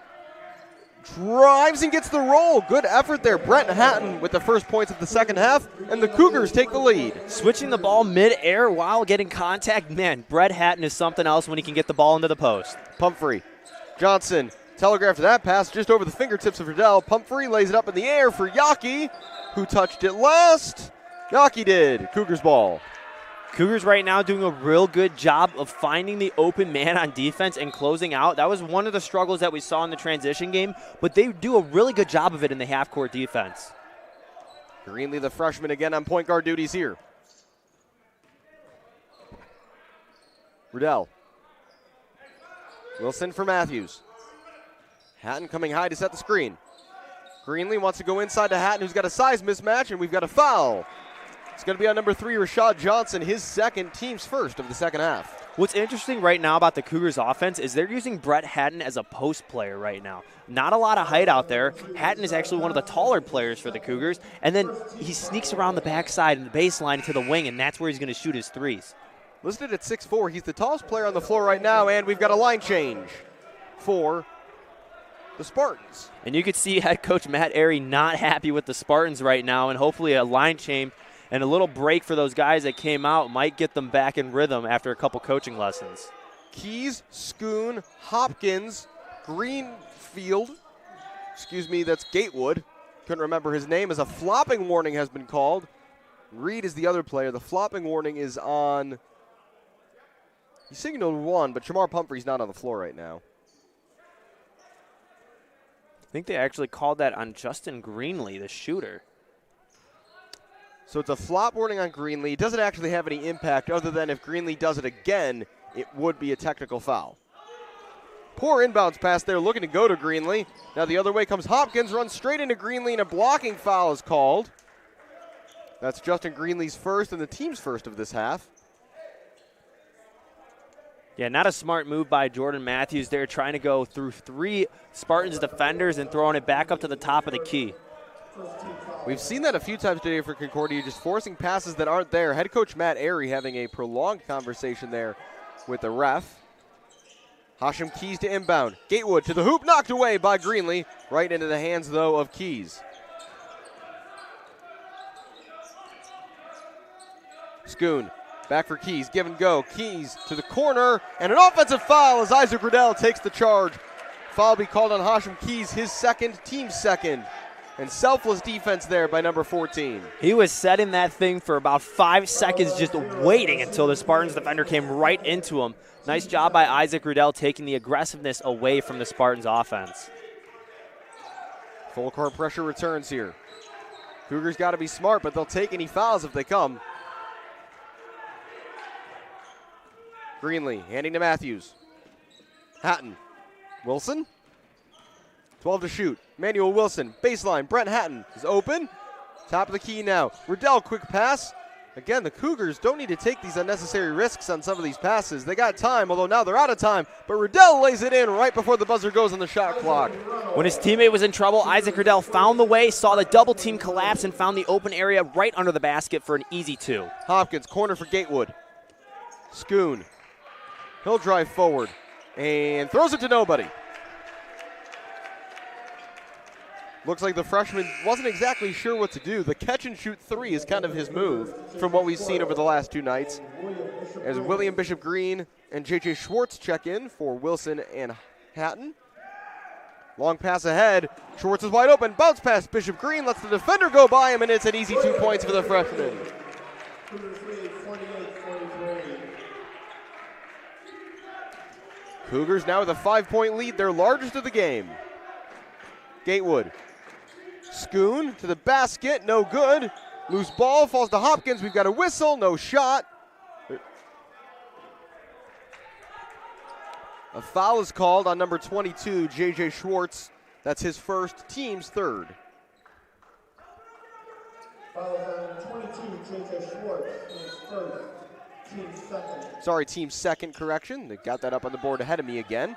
drives and gets the roll. Good effort there. Brent Hatton with the first points of the second half, and the Cougars take the lead. Switching the ball mid-air while getting contact. Man, Brett Hatton is something else when he can get the ball into the post. Pumphrey. Johnson telegraphed that pass just over the fingertips of Riddell. Pumphrey lays it up in the air for Yockey, Who touched it last? Naki did. Cougars ball. Cougars right now doing a real good job of finding the open man on defense and closing out. That was one of the struggles that we saw in the transition game, but they do a really good job of it in the half-court defense. Greenlee, the freshman, again on point guard duties here. Riddell. Wilson for Matthews. Hatton coming high to set the screen. Greenlee wants to go inside to Hatton, who's got a size mismatch, and we've got a foul. It's going to be on number 3, Rashad Johnson, his second, team's first of the second half. What's interesting right now about the Cougars offense is they're using Brett Hatton as a post player right now. Not a lot of height out there. Hatton is actually one of the taller players for the Cougars, and then he sneaks around the backside and the baseline to the wing, and that's where he's going to shoot his threes. Listed at 6'4", he's the tallest player on the floor right now, and we've got a line change for the Spartans. And you could see head coach Matt Airy not happy with the Spartans right now, and hopefully a line change and a little break for those guys that came out might get them back in rhythm after a couple coaching lessons. Keys, Schoon, Hopkins, Greenfield, that's Gatewood. Couldn't remember his name, as a flopping warning has been called. Reed is the other player. The flopping warning is on, he signaled 1, but Shamar Pumphrey's not on the floor right now. I think they actually called that on Justin Greenlee, the shooter. So it's a flop warning on Greenlee. It doesn't actually have any impact other than if Greenlee does it again, it would be a technical foul. Poor inbounds pass there, looking to go to Greenlee. Now the other way comes Hopkins, runs straight into Greenlee, and a blocking foul is called. That's Justin Greenlee's first and the team's first of this half. Yeah, not a smart move by Jordan Matthews there, trying to go through 3 Spartans defenders and throwing it back up to the top of the key. We've seen that a few times today for Concordia, just forcing passes that aren't there. Head coach Matt Airy having a prolonged conversation there with the ref. Hashim Keys to inbound. Gatewood to the hoop, knocked away by Greenlee. Right into the hands, though, of Keys. Schoon back for Keys, give and go. Keys to the corner, and an offensive foul as Isaac Riddell takes the charge. Foul be called on Hashim Keys, his second, team's second. And selfless defense there by number 14. He was setting that thing for about 5 seconds, just waiting until the Spartans defender came right into him. Nice job by Isaac Riddell taking the aggressiveness away from the Spartans offense. Full court pressure returns here. Cougars got to be smart, but they'll take any fouls if they come. Greenlee handing to Matthews. Hatton. Wilson. 12 to shoot. Manuel Wilson, baseline. Brent Hatton is open. Top of the key now. Riddell, quick pass. Again, the Cougars don't need to take these unnecessary risks on some of these passes. They got time, although now they're out of time. But Riddell lays it in right before the buzzer goes on the shot clock. When his teammate was in trouble, Isaac Riddell found the way, saw the double team collapse, and found the open area right under the basket for an easy 2. Hopkins, corner for Gatewood. Schoon. He'll drive forward and throws it to nobody. Looks like the freshman wasn't exactly sure what to do. The catch-and-shoot 3 is kind of his move from what we've seen over the last 2 nights. As William Bishop Green and J.J. Schwartz check in for Wilson and Hatton. Long pass ahead. Schwartz is wide open. Bounce pass. Bishop Green lets the defender go by him, and it's an easy 2 points for the freshman. Cougars now with a 5-point lead, their largest of the game. Gatewood. Schoon to the basket, no good. Loose ball, falls to Hopkins. We've got a whistle, no shot. A foul is called on number 22, J.J. Schwartz. That's his first, team's third. Foul on 22, J.J. Schwartz, his first, team's second. Sorry, team's second, correction. They got that up on the board ahead of me again.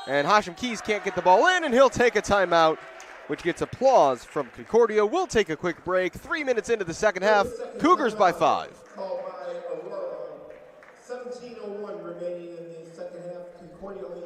And Hashim Keys can't get the ball in, and he'll take a timeout, which gets applause from Concordia. We'll take a quick break. 3 minutes into the second half. Cougars by 5. Called by Aurora. 17:01 remaining in the second half. Concordia leads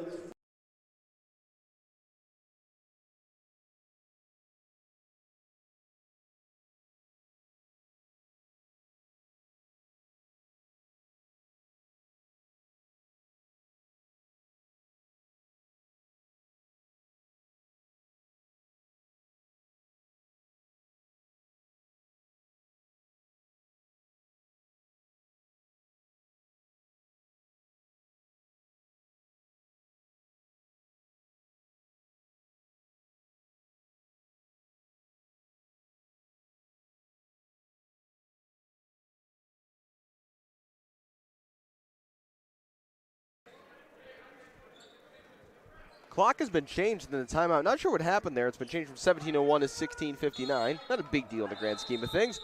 clock has been changed in the timeout. Not sure what happened there. It's been changed from 17:01 to 16:59. Not a big deal in the grand scheme of things.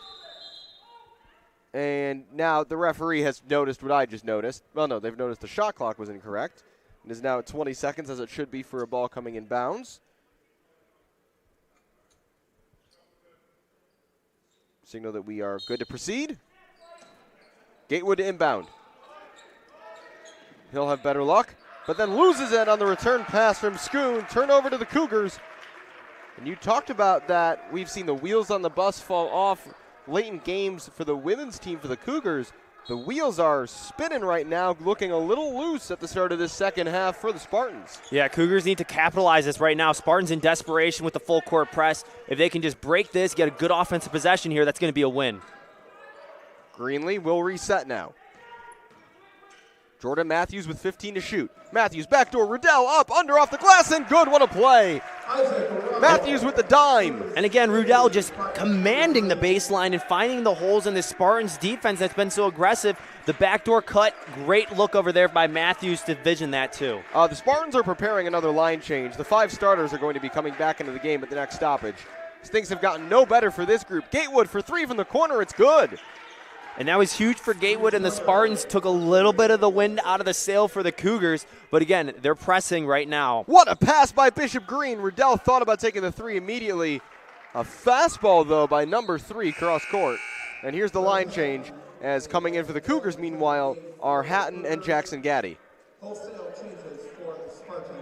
And now the referee has noticed what I just noticed. Well, no, they've noticed the shot clock was incorrect. It is now at 20 seconds, as it should be for a ball coming in bounds. Signal that we are good to proceed. Gatewood to inbound. He'll have better luck, but then loses it on the return pass from Schoon. Turnover to the Cougars. And you talked about that. We've seen the wheels on the bus fall off late in games for the women's team for the Cougars. The wheels are spinning right now, looking a little loose at the start of this second half for the Spartans. Yeah, Cougars need to capitalize this right now. Spartans in desperation with the full court press. If they can just break this, get a good offensive possession here, that's going to be a win. Greenlee will reset now. Jordan Matthews with 15 to shoot. Matthews, backdoor, Rudell up, under, off the glass, and good. What a play. Matthews with the dime. And again, Rudell just commanding the baseline and finding the holes in the Spartans defense that's been so aggressive. The backdoor cut, great look over there by Matthews to vision that too. The Spartans are preparing another line change. The 5 starters are going to be coming back into the game at the next stoppage. Things have gotten no better for this group. Gatewood for 3 from the corner, it's good. And that was huge for Gatewood, and the Spartans took a little bit of the wind out of the sail for the Cougars. But again, they're pressing right now. What a pass by Bishop Green. Rudell thought about taking the 3 immediately. A fastball, though, by number 3 cross court. And here's the line change, as coming in for the Cougars, meanwhile, are Hatton and Jackson Gaddy. Wholesale changes for the Spartans.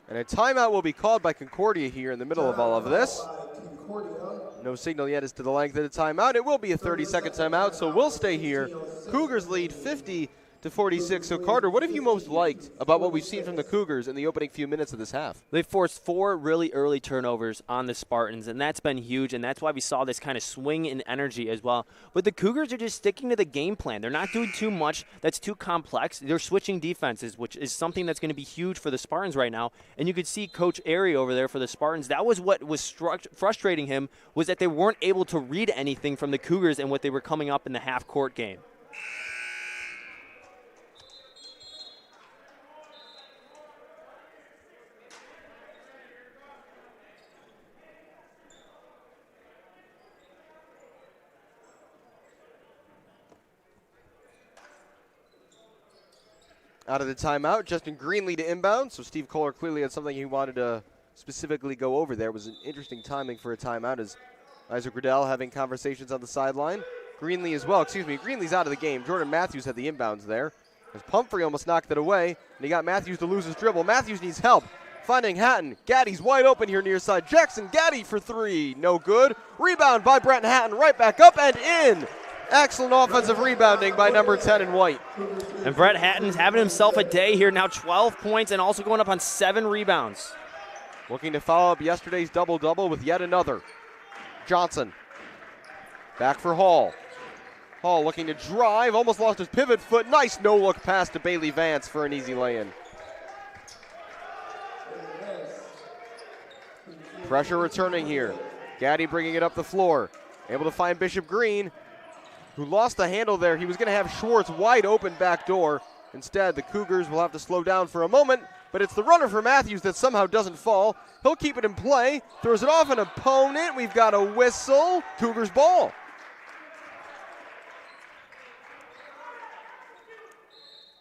And a timeout will be called by Concordia here in the middle of all of this. No signal yet as to the length of the timeout. It will be a 30-second timeout, so we'll stay here. Cougars lead 50-46. So, Carter, what have you most liked about what we've seen from the Cougars in the opening few minutes of this half? They forced 4 really early turnovers on the Spartans, and that's been huge, and that's why we saw this kind of swing in energy as well. But the Cougars are just sticking to the game plan. They're not doing too much that's too complex. They're switching defenses, which is something that's going to be huge for the Spartans right now. And you could see Coach Airy over there for the Spartans. That was what was frustrating him, was that they weren't able to read anything from the Cougars and what they were coming up in the half-court game. Out of the timeout, Justin Greenlee to inbound. So Steve Kohler clearly had something he wanted to specifically go over there. It was an interesting timing for a timeout, as Isaac Rudell having conversations on the sideline. Greenlee as well, Greenlee's out of the game. Jordan Matthews had the inbounds there, as Pumphrey almost knocked it away, and he got Matthews to lose his dribble. Matthews needs help. Finding Hatton. Gaddy's wide open here near side. Jackson Gaddy for 3. No good. Rebound by Brent Hatton. Right back up and in. Excellent offensive rebounding by number 10 in white. And Brett Hatton's having himself a day here, now 12 points and also going up on 7 rebounds. Looking to follow up yesterday's double-double with yet another. Johnson. Back for Hall. Hall looking to drive, almost lost his pivot foot. Nice no-look pass to Bailey Vance for an easy lay-in. Pressure returning here. Gaddy bringing it up the floor. Able to find Bishop Green, who lost the handle there. He was going to have Schwartz wide open back door. Instead, the Cougars will have to slow down for a moment, but it's the runner for Matthews that somehow doesn't fall. He'll keep it in play, throws it off an opponent. We've got a whistle. Cougars ball.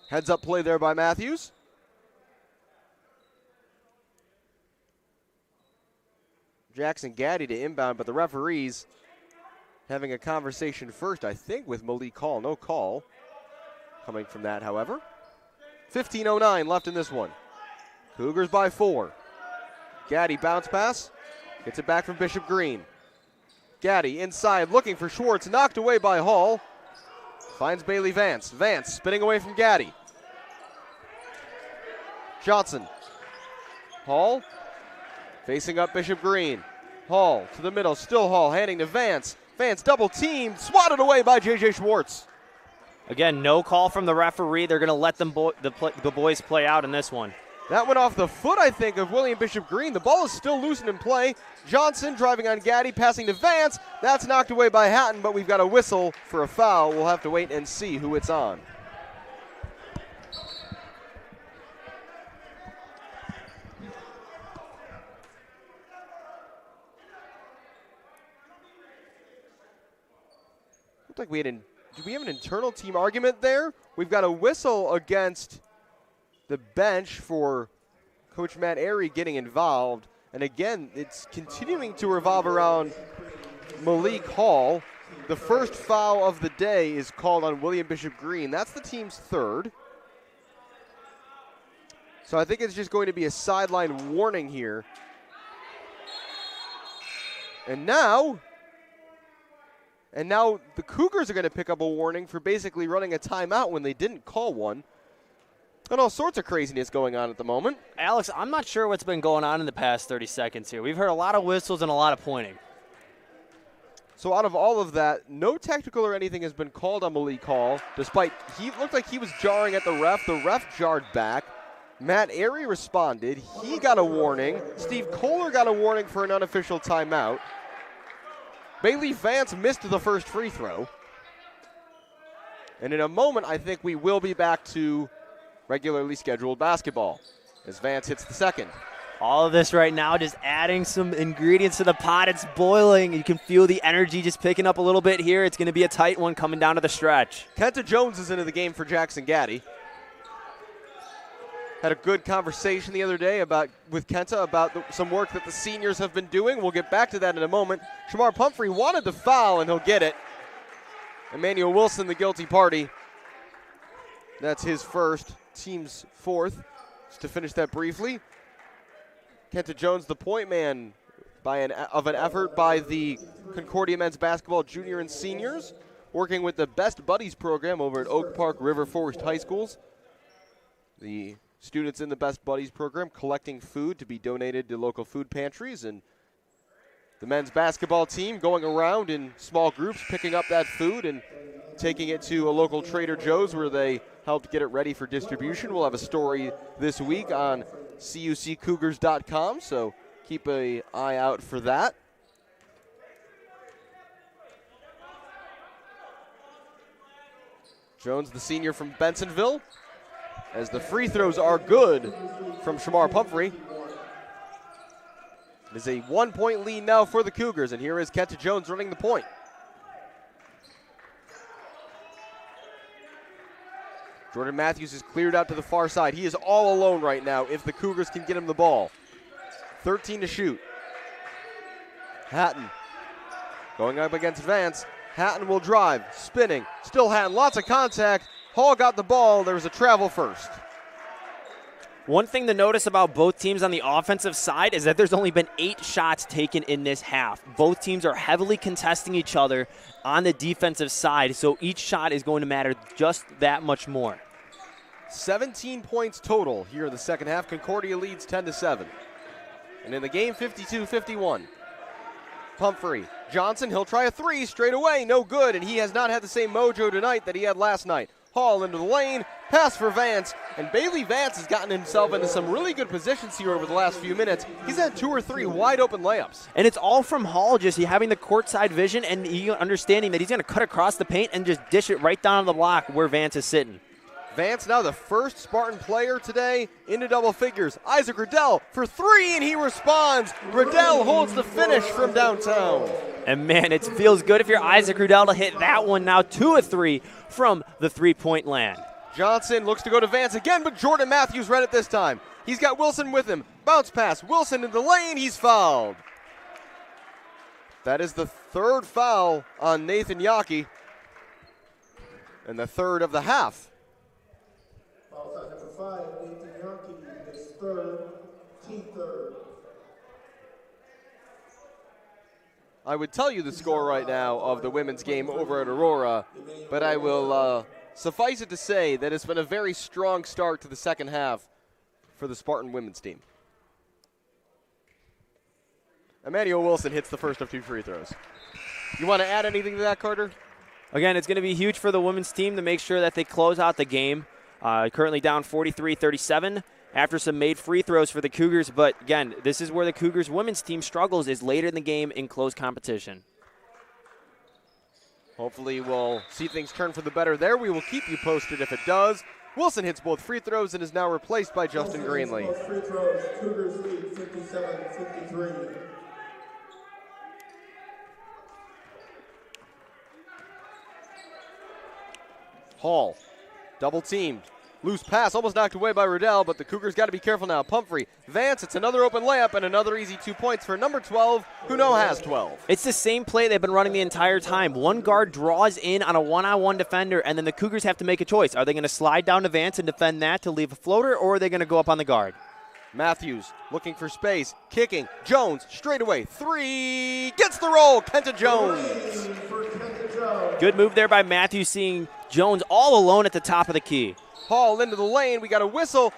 Heads up play there by Matthews. Jackson Gaddy to inbound, but the referees having a conversation first, I think, with Malik Hall. No call coming from that, however. 15:09 left in this one. Cougars by 4. Gaddy bounce pass. Gets it back from Bishop Green. Gaddy inside looking for Schwartz. Knocked away by Hall. Finds Bailey Vance. Vance spinning away from Gaddy. Johnson. Hall facing up Bishop Green. Hall to the middle. Still Hall handing to Vance. Vance double teamed, swatted away by J.J. Schwartz. Again, no call from the referee. They're going to let them the boys play out in this one. That went off the foot, I think, of William Bishop Green. The ball is still loosened in play. Johnson driving on Gaddy, passing to Vance. That's knocked away by Hatton, but we've got a whistle for a foul. We'll have to wait and see who it's on. Looked like we had did we have an internal team argument there? We've got a whistle against the bench for Coach Matt Airy getting involved. And again, it's continuing to revolve around Malik Hall. The first foul of the day is called on William Bishop Green. That's the team's third. So I think it's just going to be a sideline warning here. And now the Cougars are going to pick up a warning for basically running a timeout when they didn't call one. And all sorts of craziness going on at the moment. Alex, I'm not sure what's been going on in the past 30 seconds here. We've heard a lot of whistles and a lot of pointing. So out of all of that, no technical or anything has been called on Malik Hall, despite he looked like he was jarring at the ref. The ref jarred back. Matt Airy responded. He got a warning. Steve Kohler got a warning for an unofficial timeout. Bailey Vance missed the first free throw. And in a moment, I think we will be back to regularly scheduled basketball as Vance hits the second. All of this right now, just adding some ingredients to the pot. It's boiling. You can feel the energy just picking up a little bit here. It's going to be a tight one coming down to the stretch. Kenta Jones is into the game for Jackson Gaddy. Had a good conversation the other day with Kenta about some work that the seniors have been doing. We'll get back to that in a moment. Shamar Pumphrey wanted the foul, and he'll get it. Emmanuel Wilson, the guilty party. That's his first, team's fourth. Just to finish that briefly, Kenta Jones, the point man of an effort by the Concordia men's basketball junior and seniors, working with the Best Buddies program over at Oak Park River Forest High Schools. The students in the Best Buddies program collecting food to be donated to local food pantries, and the men's basketball team going around in small groups picking up that food and taking it to a local Trader Joe's where they helped get it ready for distribution. We'll have a story this week on cuccougars.com, so keep an eye out for that. Jones, the senior from Bensonville, as the free throws are good from Shamar Pumphrey. It is a 1-point lead now for the Cougars, and here is Kenta Jones running the point. Jordan Matthews is cleared out to the far side. He is all alone right now if the Cougars can get him the ball. 13 to shoot. Hatton going up against Vance. Hatton will drive, spinning. Still Hatton, lots of contact. Hall got the ball. There was a travel first. One thing to notice about both teams on the offensive side is that there's only been 8 shots taken in this half. Both teams are heavily contesting each other on the defensive side, so each shot is going to matter just that much more. 17 points total here in the second half. Concordia leads 10-7. And in the game, 52-51. Pumphrey, Johnson, he'll try a three straight away, no good, and he has not had the same mojo tonight that he had last night. Hall into the lane, pass for Vance, and Bailey Vance has gotten himself into some really good positions here over the last few minutes. He's had 2 or 3 wide open layups. And it's all from Hall, just having the courtside vision and understanding that he's going to cut across the paint and just dish it right down on the block where Vance is sitting. Vance now the first Spartan player today into double figures. Isaac Riddell for 3, and he responds. Riddell holds the finish from downtown. And man, it feels good if you're Isaac Riddell to hit that one now. 2 of 3 from the three-point land. Johnson looks to go to Vance again, but Jordan Matthews read it this time. He's got Wilson with him. Bounce pass. Wilson in the lane. He's fouled. That is the 3rd foul on Nathan Yockey, and the 3rd of the half. Foul shot number 5, Nathan Yockey, his 3rd, team 3rd. I would tell you the score right now of the women's game over at Aurora, but I will suffice it to say that it's been a very strong start to the second half for the Spartan women's team. Emmanuel Wilson hits the first of 2 free throws. You want to add anything to that, Carter? Again, it's going to be huge for the women's team to make sure that they close out the game. Currently down 43-37. after some made free throws for the Cougars. But, again, this is where the Cougars women's team struggles, is later in the game in close competition. Hopefully we'll see things turn for the better there. We will keep you posted if it does. Wilson hits both free throws and is now replaced by Justin Greenlee. Both free throws, Cougars lead 57-53. Hall, double teamed. Loose pass, almost knocked away by Riddell, but the Cougars got to be careful now. Pumphrey, Vance, it's another open layup and another easy 2 points for number 12, who now has 12. It's the same play they've been running the entire time. One guard draws in on a one-on-one defender, and then the Cougars have to make a choice. Are they going to slide down to Vance and defend that to leave a floater, or are they going to go up on the guard? Matthews looking for space, kicking. Jones straight away, three, gets the roll. Kenta Jones. Good move there by Matthews, seeing Jones all alone at the top of the key. Hall into the lane. We got a whistle.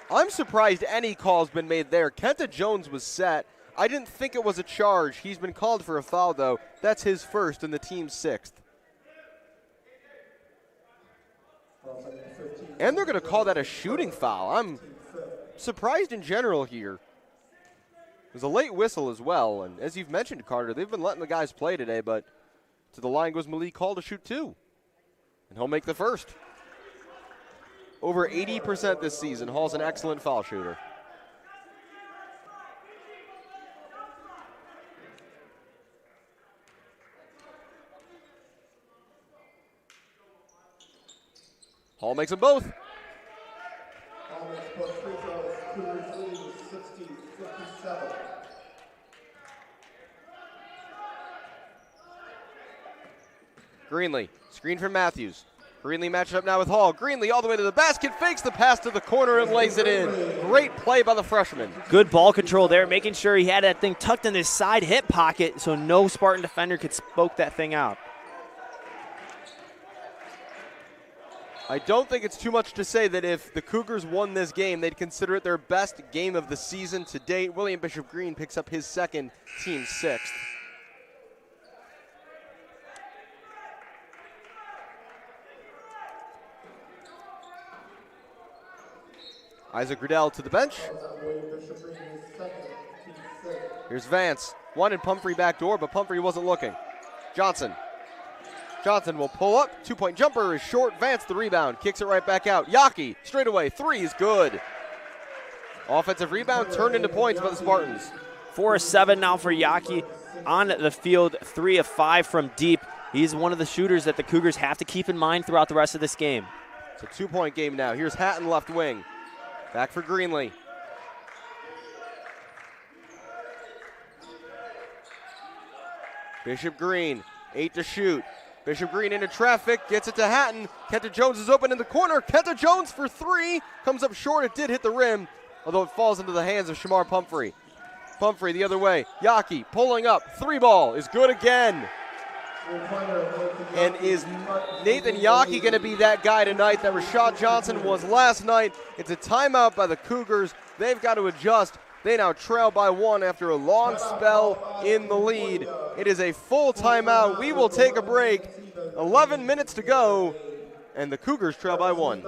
I'm surprised any call's been made there. Kenta Jones was set. I didn't think it was a charge. He's been called for a foul, though. That's his first and the team's sixth. And they're going to call that a shooting foul. I'm surprised in general here. It was a late whistle as well. And as you've mentioned, Carter, they've been letting the guys play today, but to the line goes Malik Hall to shoot two. And he'll make the first. Over 80% this season. Hall's an excellent foul shooter. Hall makes them both. Hall makes both free throws. Cougars lead 60-57. Greenlee, screen from Matthews. Greenlee matched up now with Hall. Greenlee all the way to the basket, fakes the pass to the corner and lays it in. Great play by the freshman. Good ball control there, making sure he had that thing tucked in his side hip pocket so no Spartan defender could spoke that thing out. I don't think it's too much to say that if the Cougars won this game, they'd consider it their best game of the season to date. William Bishop Green picks up his second, team sixth. Isaac Riddell to the bench. Here's Vance. Wanted Pumphrey back door, but Pumphrey wasn't looking. Johnson. Johnson will pull up. 2-point jumper is short. Vance the rebound. Kicks it right back out. Yaki straight away. Three is good. Offensive rebound turned into points by the Spartans. 4 of 7 now for Yaki on the field. 3 of 5 from deep. He's one of the shooters that the Cougars have to keep in mind throughout the rest of this game. It's a 2-point game now. Here's Hatton left wing. Back for Greenlee. Bishop Green, 8 to shoot. Bishop Green into traffic, gets it to Hatton. Kenta Jones is open in the corner. Kenta Jones for three. Comes up short, it did hit the rim, although it falls into the hands of Shamar Pumphrey. Pumphrey the other way. Yaki pulling up. Three ball is good again. And is Nathan Yaki going to be that guy tonight that Rashad Johnson was last night? It's a timeout by the Cougars. They've got to adjust. They now trail by one after a long spell in the lead. It is a full timeout. We will take a break. 11 minutes to go, and the Cougars trail by one.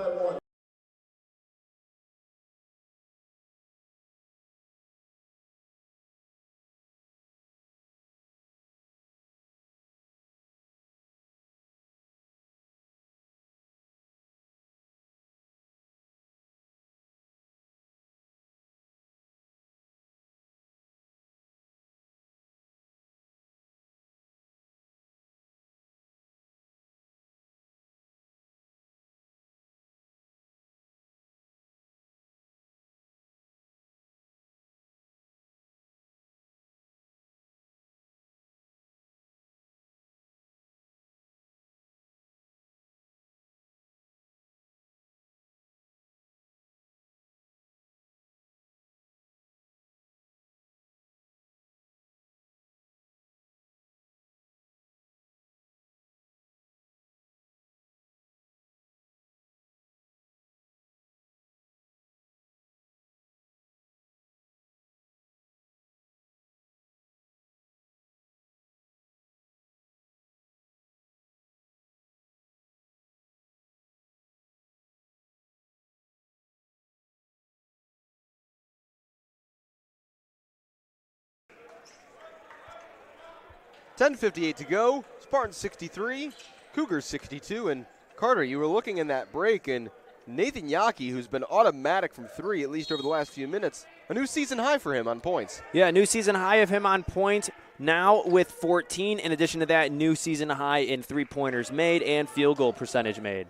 10:58 to go. Spartans 63, Cougars 62. And Carter, you were looking in that break, and Nathan Yockey, who's been automatic from three at least over the last few minutes, a new season high for him on points. Yeah, new season high of him on points, now with 14. In addition to that, new season high in three-pointers made and field goal percentage made.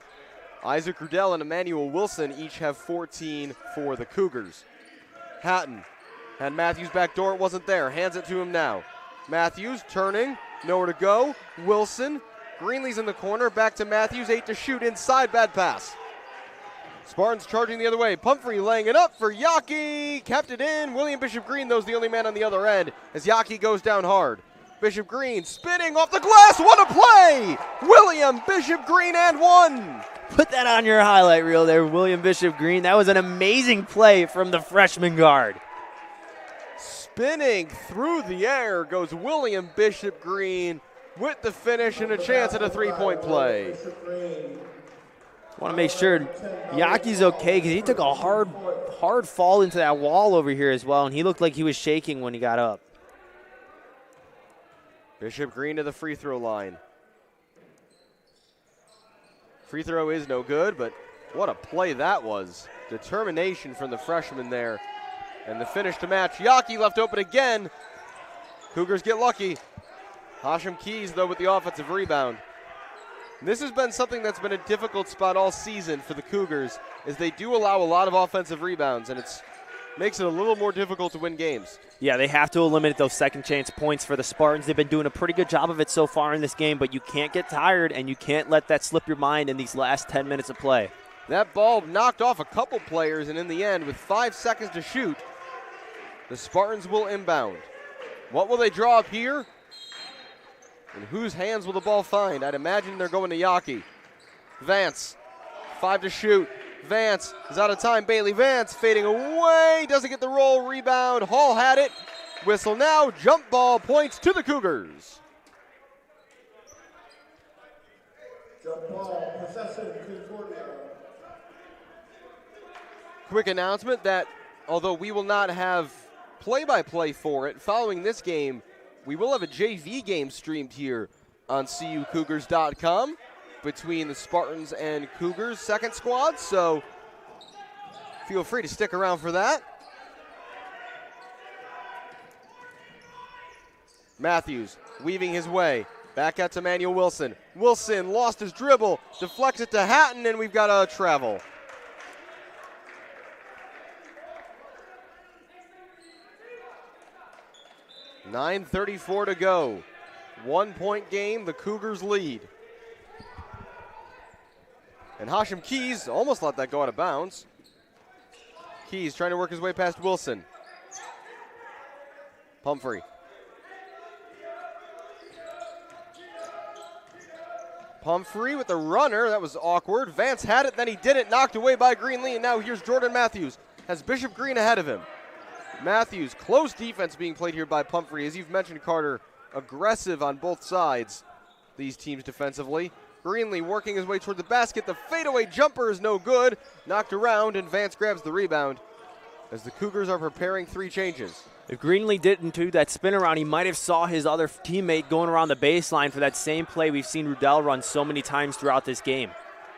Isaac Rudell and Emmanuel Wilson each have 14 for the Cougars. Hatton had Matthews back door, it wasn't there. Hands it to him now. Matthews turning, nowhere to go. Wilson, Greenlee's in the corner, back to Matthews, 8 to shoot inside, bad pass. Spartans charging the other way. Pumphrey laying it up for Yockey. Kept it in. William Bishop Green, though, is the only man on the other end as Yockey goes down hard. Bishop Green spinning off the glass. What a play! William Bishop Green and one. Put that on your highlight reel there, William Bishop Green. That was an amazing play from the freshman guard. Spinning through the air goes William Bishop Green with the finish and a chance at a three-point play. Want to make sure Yockey's okay because he took a hard fall into that wall over here as well, and he looked like he was shaking when he got up. Bishop Green to the free throw line. Free throw is no good, but what a play that was. Determination from the freshman there. And the finish to match. Yockey left open again. Cougars get lucky. Hashem Keys, though, with the offensive rebound. This has been something that's been a difficult spot all season for the Cougars, is they do allow a lot of offensive rebounds, and it makes it a little more difficult to win games. Yeah, they have to eliminate those second chance points for the Spartans. They've been doing a pretty good job of it so far in this game, but you can't get tired, and you can't let that slip your mind in these last 10 minutes of play. That ball knocked off a couple players, and in the end, with 5 seconds to shoot, the Spartans will inbound. What will they draw up here? And whose hands will the ball find? I'd imagine they're going to Yockey. Vance, 5 to shoot. Vance is out of time. Bailey Vance fading away. Doesn't get the roll. Rebound. Hall had it. Whistle now. Jump ball. Points to the Cougars. Jump ball. Possession. Concordia. Quick announcement that although we will not have play-by-play for it, following this game, we will have a JV game streamed here on CUCougars.com between the Spartans and Cougars second squad, so feel free to stick around for that. Matthews weaving his way. Back out to Manuel Wilson. Wilson lost his dribble, deflects it to Hatton, and we've got a travel. .34 to go. 1 point game, the Cougars lead. And Hashem Keys almost let that go out of bounds. Keys trying to work his way past Wilson. Pumphrey. Pumphrey with the runner, that was awkward. Vance had it, then he didn't, knocked away by Greenlee, and now here's Jordan Matthews. Has Bishop Green ahead of him. Matthews, close defense being played here by Pumphrey. As you've mentioned, Carter, aggressive on both sides, these teams defensively. Greenlee working his way toward the basket. The fadeaway jumper is no good. Knocked around, and Vance grabs the rebound as the Cougars are preparing 3 changes. If Greenlee didn't do that spin around, he might have saw his other teammate going around the baseline for that same play we've seen Rudell run so many times throughout this game.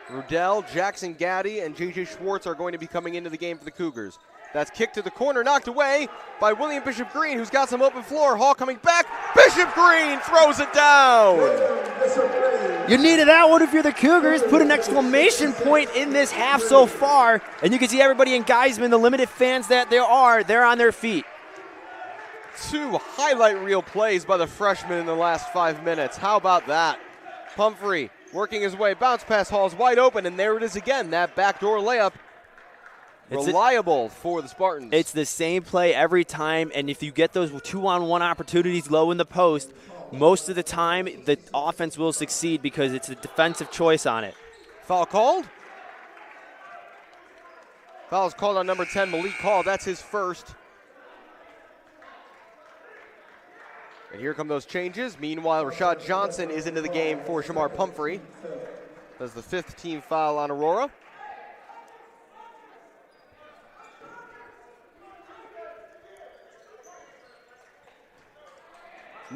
Rudell, Jackson Gaddy, and J.J. Schwartz are going to be coming into the game for the Cougars. That's kicked to the corner, knocked away by William Bishop Green, who's got some open floor. Hall coming back. Bishop Green throws it down. You needed that one if you're the Cougars. Put an exclamation point in this half so far. And you can see everybody in Geisman, the limited fans that there are, they're on their feet. 2 highlight reel plays by the freshman in the last 5 minutes. How about that? Pumphrey working his way. Bounce pass, Hall's wide open, and there it is again. That backdoor layup. Reliable for the Spartans. It's the same play every time, and if you get those 2-on-1 opportunities low in the post, most of the time the offense will succeed because it's a defensive choice on it. Foul called? Foul is called on number 10, Malik Hall. That's his first. And here come those changes. Meanwhile, Rashad Johnson is into the game for Shamar Pumphrey. That's the 5th team foul on Aurora.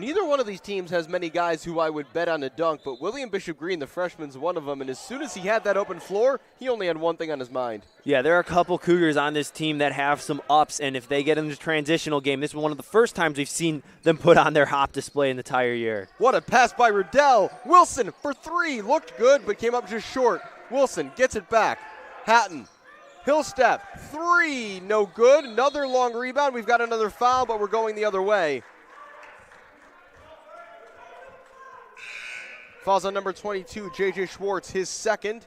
Neither one of these teams has many guys who I would bet on a dunk, but William Bishop Green, the freshman's one of them, and as soon as he had that open floor, he only had one thing on his mind. Yeah, there are a couple Cougars on this team that have some ups, and if they get in the transitional game, this is one of the first times we've seen them put on their hop display in the entire year. What a pass by Riddell. Wilson for three. Looked good, but came up just short. Wilson gets it back. Hatton. Hill step. Three. No good. Another long rebound. We've got another foul, but we're going the other way. Fouls on number 22, J.J. Schwartz, his second,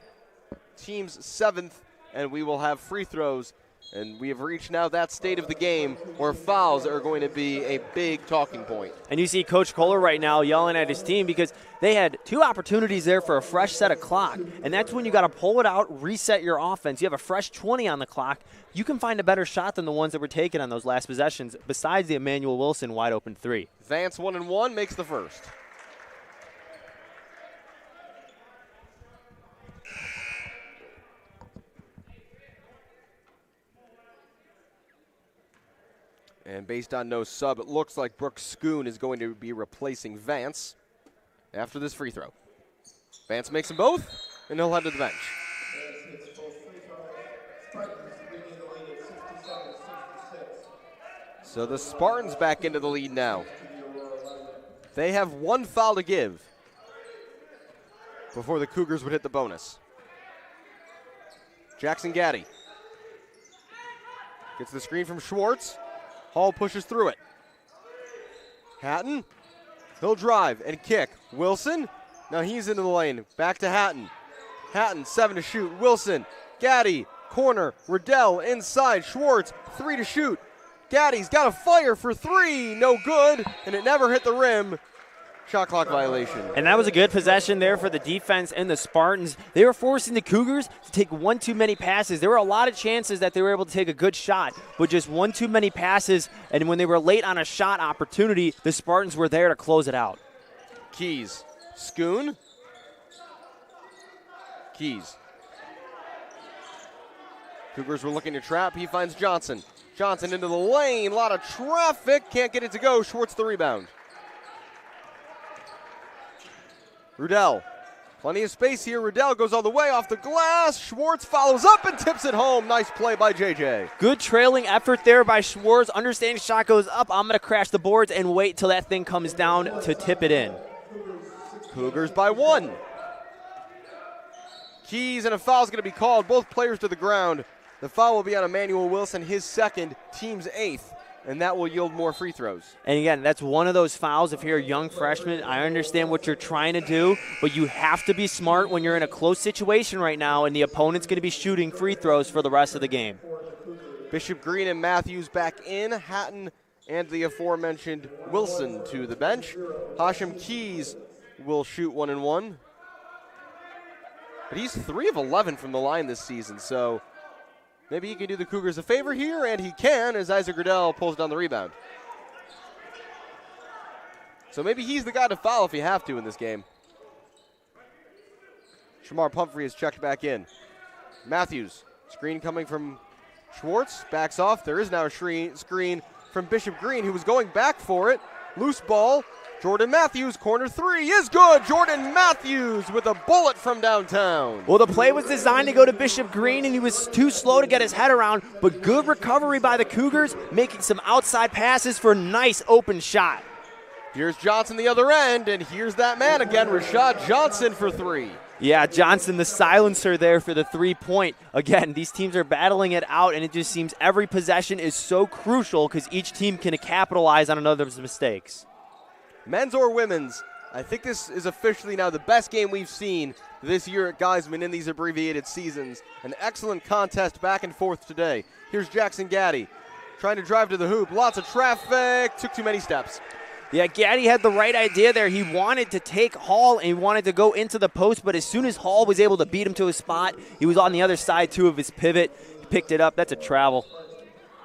team's seventh, and we will have free throws. And we have reached now that state of the game where fouls are going to be a big talking point. And you see Coach Kohler right now yelling at his team because they had two opportunities there for a fresh set of clock. And that's when you got to pull it out, reset your offense. You have a fresh 20 on the clock. You can find a better shot than the ones that were taken on those last possessions besides the Emmanuel Wilson wide open three. Vance 1-1 makes the first. And based on no sub, it looks like Brooks Schoon is going to be replacing Vance after this free throw. Vance makes them both, and he'll head to the bench. So the Spartans back into the lead now. They have one foul to give before the Cougars would hit the bonus. Jackson Gaddy gets the screen from Schwartz. Hall pushes through it. Hatton, he'll drive and kick. Wilson, now he's into the lane. Back to Hatton. Hatton, 7 to shoot. Wilson, Gaddy, corner. Riddell inside. Schwartz, 3 to shoot. Gaddy's got a fire for 3. No good, and it never hit the rim. Shot clock violation. And that was a good possession there for the defense and the Spartans. They were forcing the Cougars to take one too many passes. There were a lot of chances that they were able to take a good shot, but just one too many passes. And when they were late on a shot opportunity, the Spartans were there to close it out. Keys. Schoon. Keys. Cougars were looking to trap. He finds Johnson. Johnson into the lane. A lot of traffic. Can't get it to go. Schwartz the rebound. Riddell, plenty of space here. Riddell goes all the way off the glass. Schwartz follows up and tips it home. Nice play by JJ. Good trailing effort there by Schwartz. Understanding shot goes up. I'm going to crash the boards and wait till that thing comes down to tip it in. Cougars by 1. Keys and a foul is going to be called. Both players to the ground. The foul will be on Emmanuel Wilson, his second, team's 8th. And that will yield more free throws. And again, that's one of those fouls. If you're a young freshman, I understand what you're trying to do, but you have to be smart when you're in a close situation right now, and the opponent's going to be shooting free throws for the rest of the game. Bishop Green and Matthews back in. Hatton and the aforementioned Wilson to the bench. Hashem Keys will shoot 1-1. But he's 3 of 11 from the line this season, so maybe he can do the Cougars a favor here, and he can as Isaac Riddell pulls down the rebound. So maybe he's the guy to foul if you have to in this game. Shamar Pumphrey is checked back in. Matthews, screen coming from Schwartz, backs off. There is now a screen from Bishop Green, who was going back for it. Loose ball. Jordan Matthews, corner 3 is good. Jordan Matthews with a bullet from downtown. Well, the play was designed to go to Bishop Green, and he was too slow to get his head around, but good recovery by the Cougars, making some outside passes for a nice open shot. Here's Johnson the other end, and here's that man again, Rashad Johnson for 3. Yeah, Johnson, the silencer there for the 3-point. Again, these teams are battling it out, and it just seems every possession is so crucial because each team can capitalize on another's mistakes. Men's or women's, I think this is officially now the best game we've seen this year at Geisman in these abbreviated seasons. An excellent contest back and forth today. Here's Jackson Gaddy trying to drive to the hoop. Lots of traffic. Took too many steps. Yeah, Gaddy had the right idea there. He wanted to take Hall and he wanted to go into the post, but as soon as Hall was able to beat him to his spot, he was on the other side, too, of his pivot. He picked it up. That's a travel.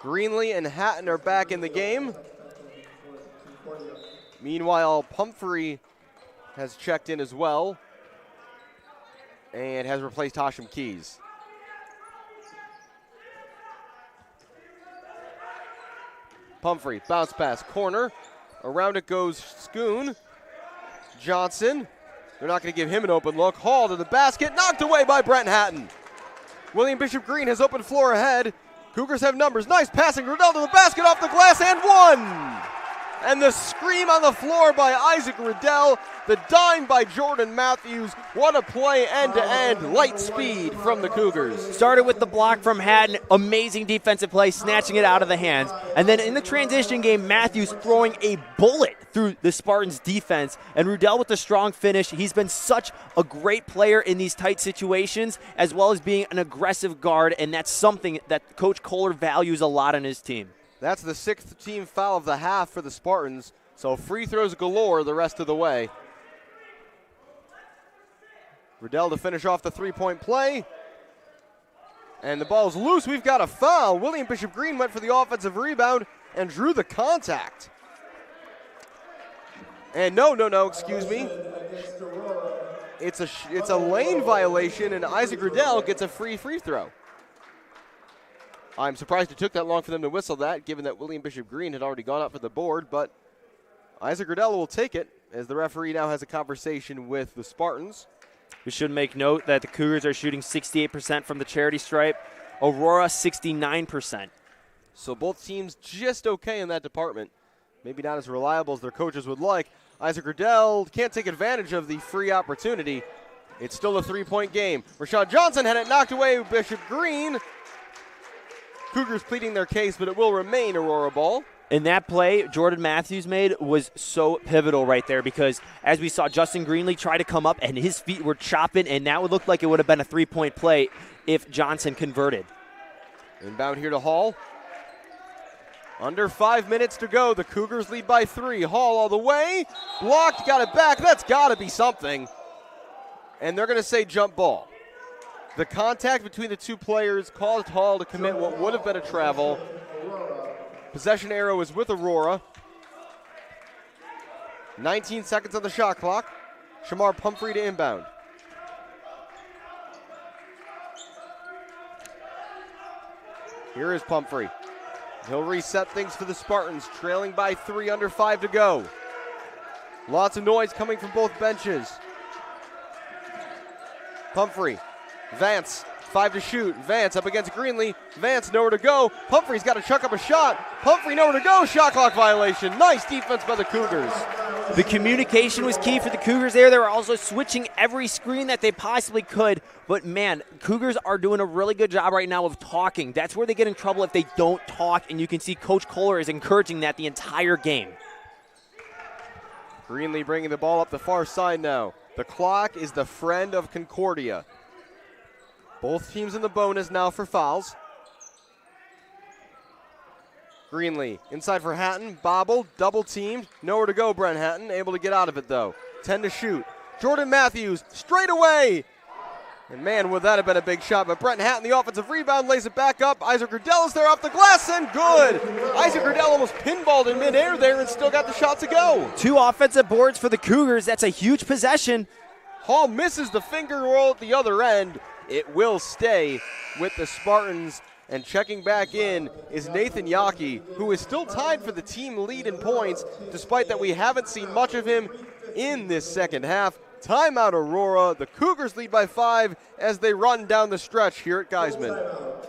Greenlee and Hatton are back in the game. Meanwhile, Pumphrey has checked in as well and has replaced Hashem Keys. Pumphrey, bounce pass, corner. Around it goes Schoon. Johnson. They're not going to give him an open look. Hall to the basket. Knocked away by Brent Hatton. William Bishop Green has open floor ahead. Cougars have numbers. Nice passing. Riddell to the basket, off the glass, and one! And the scream on the floor by Isaac Riddell. The dime by Jordan Matthews. What a play, end-to-end. Light speed from the Cougars. Started with the block from Hatton. Amazing defensive play, snatching it out of the hands. And then in the transition game, Matthews throwing a bullet through the Spartans' defense. And Riddell with a strong finish. He's been such a great player in these tight situations, as well as being an aggressive guard. And that's something that Coach Kohler values a lot on his team. That's the 6th team foul of the half for the Spartans. So free throws galore the rest of the way. Riddell to finish off the three-point play. And the ball's loose. We've got a foul. William Bishop Green went for the offensive rebound and drew the contact. And no, excuse me. It's a lane violation, and Isaac Riddell gets a free throw. I'm surprised it took that long for them to whistle that, given that William Bishop Green had already gone up for the board, but Isaac Riddell will take it as the referee now has a conversation with the Spartans. We should make note that the Cougars are shooting 68% from the charity stripe. Aurora, 69%. So both teams just okay in that department. Maybe not as reliable as their coaches would like. Isaac Riddell can't take advantage of the free opportunity. It's still a three-point game. Rashad Johnson had it knocked away with Bishop Green. Cougars pleading their case, but it will remain Aurora ball. And that play Jordan Matthews made was so pivotal right there, because as we saw Justin Greenlee try to come up and his feet were chopping, and that would look like it would have been a three-point play if Johnson converted. Inbound here to Hall. Under 5 minutes to go. The Cougars lead by 3. Hall all the way. Blocked, got it back. That's got to be something. And they're going to say jump ball. The contact between the two players caused Hall to commit what would have been a travel. Possession arrow is with Aurora. 19 seconds on the shot clock. Shamar Pumphrey to inbound. Here is Pumphrey. He'll reset things for the Spartans, trailing by 3, under 5 to go. Lots of noise coming from both benches. Pumphrey. Vance, 5 to shoot. Vance up against Greenlee. Vance nowhere to go. Pumphrey's got to chuck up a shot. Pumphrey nowhere to go. Shot clock violation. Nice defense by the Cougars. The communication was key for the Cougars there. They were also switching every screen that they possibly could. But, man, Cougars are doing a really good job right now of talking. That's where they get in trouble if they don't talk, and you can see Coach Kohler is encouraging that the entire game. Greenlee bringing the ball up the far side now. The clock is the friend of Concordia. Both teams in the bonus now for fouls. Greenlee inside for Hatton. Bobble, double teamed. Nowhere to go, Brent Hatton. Able to get out of it, though. 10 to shoot. Jordan Matthews straight away. And, man, would that have been a big shot. But Brent Hatton, the offensive rebound, lays it back up. Isaac Riddell is there off the glass, and good. Isaac Riddell almost pinballed in midair there and still got the shot to go. 2 offensive boards for the Cougars. That's a huge possession. Hall misses the finger roll at the other end. It will stay with the Spartans. And checking back in is Nathan Yockey, who is still tied for the team lead in points, despite that we haven't seen much of him in this second half. Timeout Aurora. The Cougars lead by 5 as they run down the stretch here at Geisman.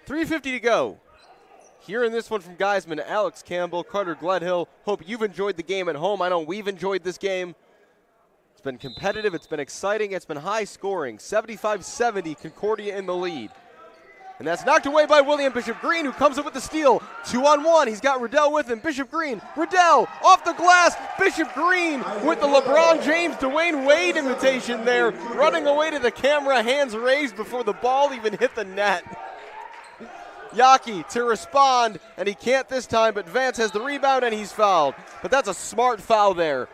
3:50 to go. Here in this one from Geisman, Alex Campbell, Carter Gledhill. Hope you've enjoyed the game at home. I know we've enjoyed this game. It's been competitive. It's been exciting. It's been high scoring. 75-70, Concordia in the lead. And that's knocked away by William Bishop Green, who comes up with the steal. 2-on-1. He's got Riddell with him. Bishop Green. Riddell off the glass. Bishop Green with the LeBron James, Dwayne Wade imitation there. Running away to the camera, hands raised before the ball even hit the net. Yaki to respond, and he can't this time, but Vance has the rebound and he's fouled. But that's a smart foul there,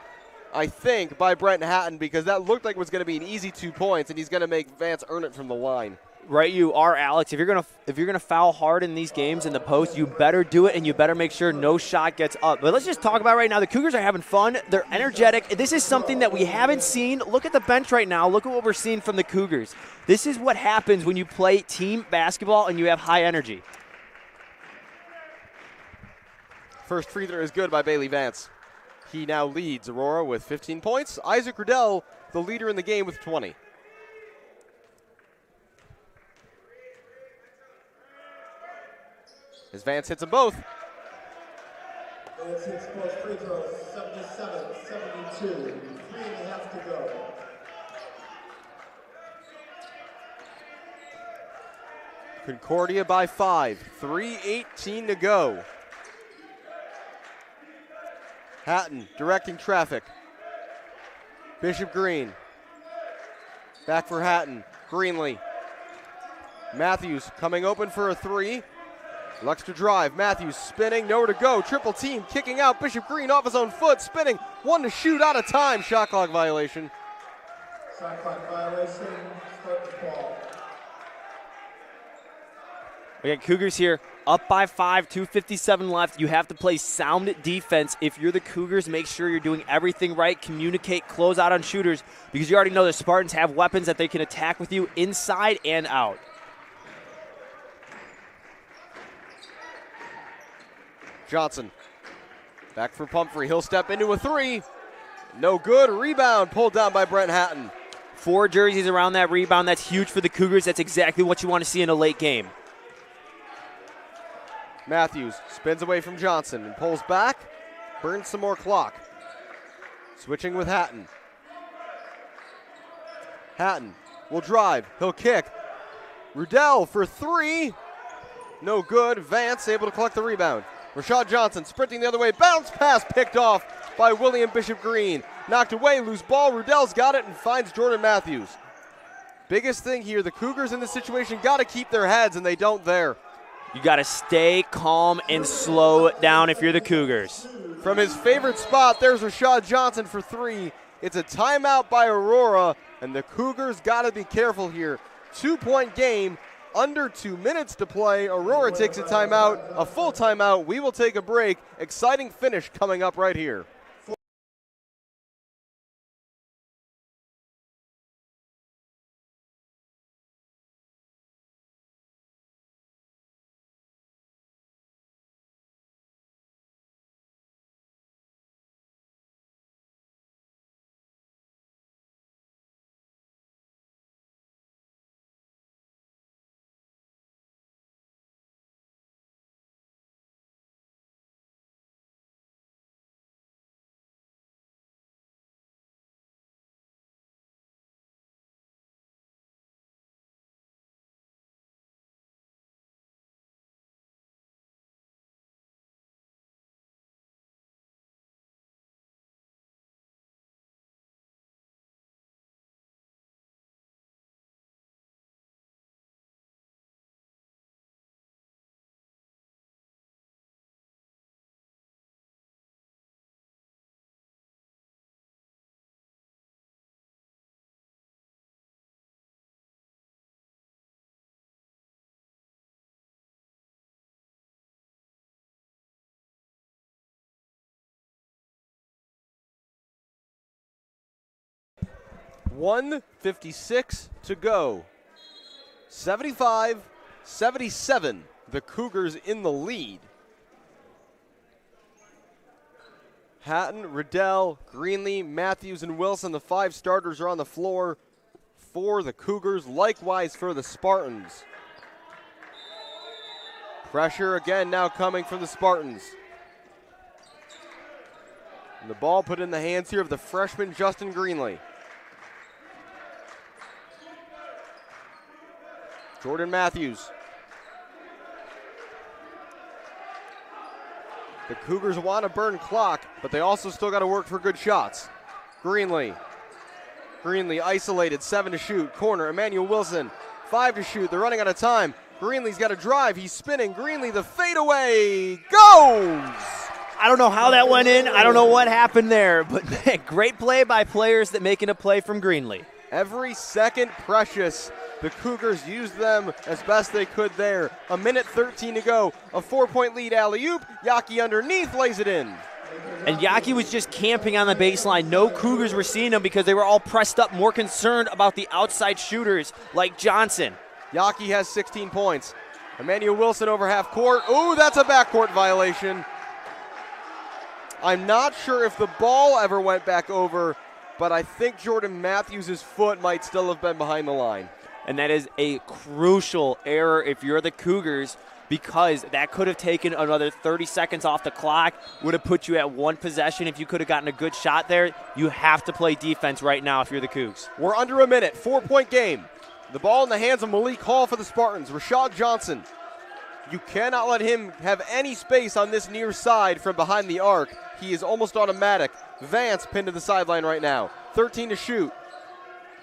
I think, by Brent Hatton, because that looked like it was going to be an easy 2 points, and he's going to make Vance earn it from the line. Right, you are, Alex. If you're gonna foul hard in these games in the post, you better do it, and you better make sure no shot gets up. But let's just talk about right now. The Cougars are having fun. They're energetic. This is something that we haven't seen. Look at the bench right now. Look at what we're seeing from the Cougars. This is what happens when you play team basketball and you have high energy. First free throw is good by Bailey Vance. He now leads Aurora with 15 points. Isaac Riddell, the leader in the game, with 20. As Vance hits them both. Vance hits both free throws, 77-72, 3.5 to go. Concordia by 5, 3:18 to go. Hatton directing traffic. Bishop Green. Back for Hatton. Greenlee. Matthews coming open for a 3. Looks to drive. Matthews spinning. Nowhere to go. Triple team kicking out. Bishop Green off his own foot. Spinning. 1 to shoot. Out of time. Shot clock violation. Shot clock violation. Start the ball. We got Cougars here up by 5, 2:57 left. You have to play sound defense. If you're the Cougars, make sure you're doing everything right. Communicate, close out on shooters, because you already know the Spartans have weapons that they can attack with you inside and out. Johnson. Back for Pumphrey. He'll step into a 3. No good. Rebound pulled down by Brent Hatton. 4 jerseys around that rebound. That's huge for the Cougars. That's exactly what you want to see in a late game. Matthews spins away from Johnson and pulls back. Burns some more clock. Switching with Hatton. Hatton will drive. He'll kick. Riddell for 3. No good. Vance able to collect the rebound. Rashad Johnson sprinting the other way. Bounce pass picked off by William Bishop Green. Knocked away. Loose ball. Riddell's got it and finds Jordan Matthews. Biggest thing here, the Cougars in this situation got to keep their heads, and they don't there. You got to stay calm and slow it down if you're the Cougars. From his favorite spot, there's Rashad Johnson for 3. It's a timeout by Aurora, and the Cougars got to be careful here. 2-point game, under 2 minutes to play. Aurora takes a timeout, a full timeout. We will take a break. Exciting finish coming up right here. .156 to go. 75-77, the Cougars in the lead. Hatton, Riddell, Greenlee, Matthews, and Wilson, the 5 starters are on the floor for the Cougars, likewise for the Spartans. Pressure again now coming from the Spartans. And the ball put in the hands here of the freshman Justin Greenlee. Jordan Matthews. The Cougars want to burn clock, but they also still got to work for good shots. Greenlee. Greenlee isolated, 7 to shoot. Corner, Emmanuel Wilson, 5 to shoot. They're running out of time. Greenlee's got a drive. He's spinning. Greenlee, the fadeaway, goes! I don't know how that went in. I don't know what happened there, but man, great play by players that making a play from Greenlee. Every second precious. The Cougars used them as best they could there. 1:13 to go. A 4-point lead alley-oop. Yaki underneath lays it in. And Yaki was just camping on the baseline. No Cougars were seeing him because they were all pressed up, more concerned about the outside shooters like Johnson. Yaki has 16 points. Emmanuel Wilson over half court. Ooh, that's a backcourt violation. I'm not sure if the ball ever went back over, but I think Jordan Matthews' foot might still have been behind the line. And that is a crucial error if you're the Cougars, because that could have taken another 30 seconds off the clock, would have put you at one possession. If you could have gotten a good shot there, you have to play defense right now if you're the Cougs. We're under a minute, 4-point game. The ball in the hands of Malik Hall for the Spartans. Rashad Johnson. You cannot let him have any space on this near side from behind the arc. He is almost automatic. Vance pinned to the sideline right now. 13 to shoot.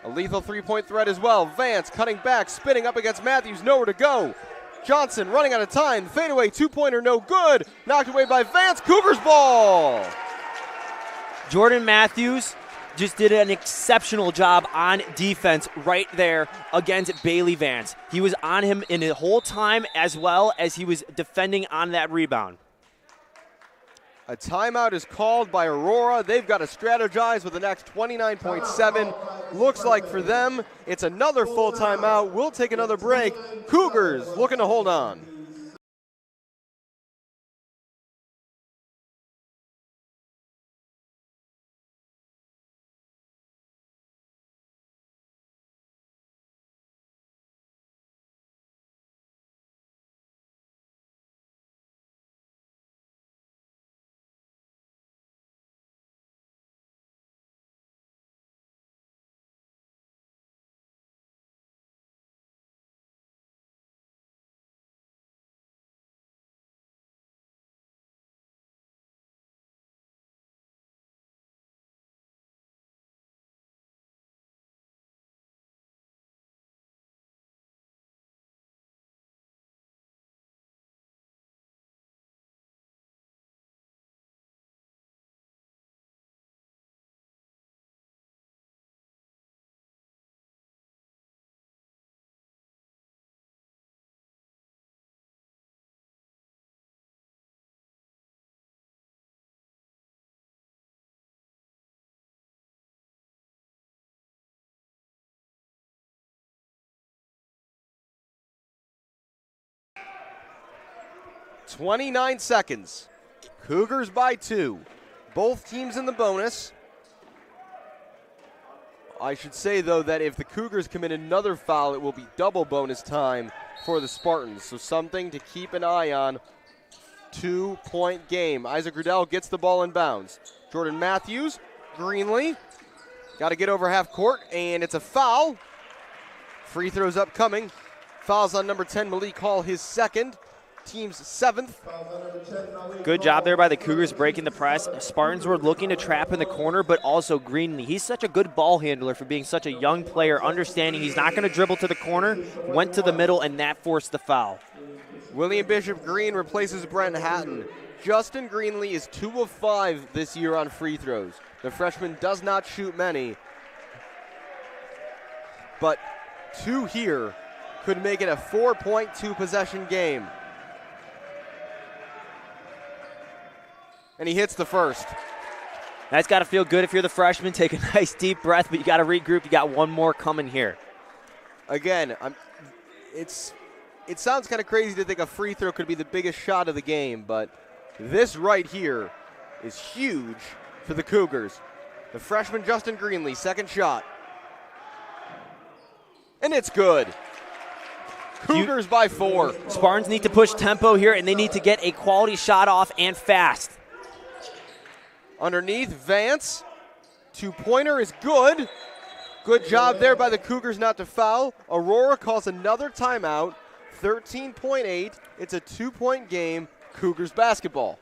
A lethal three-point threat as well. Vance cutting back, spinning up against Matthews, nowhere to go. Johnson running out of time. Fadeaway two-pointer, no good. Knocked away by Vance. Cougars ball. Jordan Matthews just did an exceptional job on defense right there against Bailey Vance. He was on him in the whole time as well as he was defending on that rebound. A timeout is called by Aurora. They've got to strategize with the next 29.7. Looks like for them, it's another full timeout. We'll take another break. Cougars looking to hold on. .29 seconds. Cougars by 2. Both teams in the bonus. I should say, though, that if the Cougars commit another foul, it will be double bonus time for the Spartans. So something to keep an eye on. 2-point game. Isaac Riddell gets the ball in bounds. Jordan Matthews, Greenlee. Got to get over half court, and it's a foul. Free throws upcoming. Fouls on number 10, Malik Hall, his second. Team's 7th. Good job there by the Cougars breaking the press. Spartans were looking to trap in the corner, but also Greenlee. He's such a good ball handler for being such a young player, understanding he's not going to dribble to the corner, went to the middle, and that forced the foul. William Bishop Green replaces Brent Hatton. Justin Greenlee is 2 of 5 this year on free throws. The freshman does not shoot many, but 2 here could make it a 4-point, 2-possession game. And he hits the first. That's got to feel good if you're the freshman. Take a nice deep breath, but you got to regroup. You got one more coming here. Again, it sounds kind of crazy to think a free throw could be the biggest shot of the game, but this right here is huge for the Cougars. The freshman Justin Greenlee, second shot. And it's good. Cougars by 4. Spartans need to push tempo here, and they need to get a quality shot off and fast. Underneath, Vance. Two-pointer is good. Good job there by the Cougars not to foul. Aurora calls another timeout. 13.8. It's a 2-point game. Cougars basketball.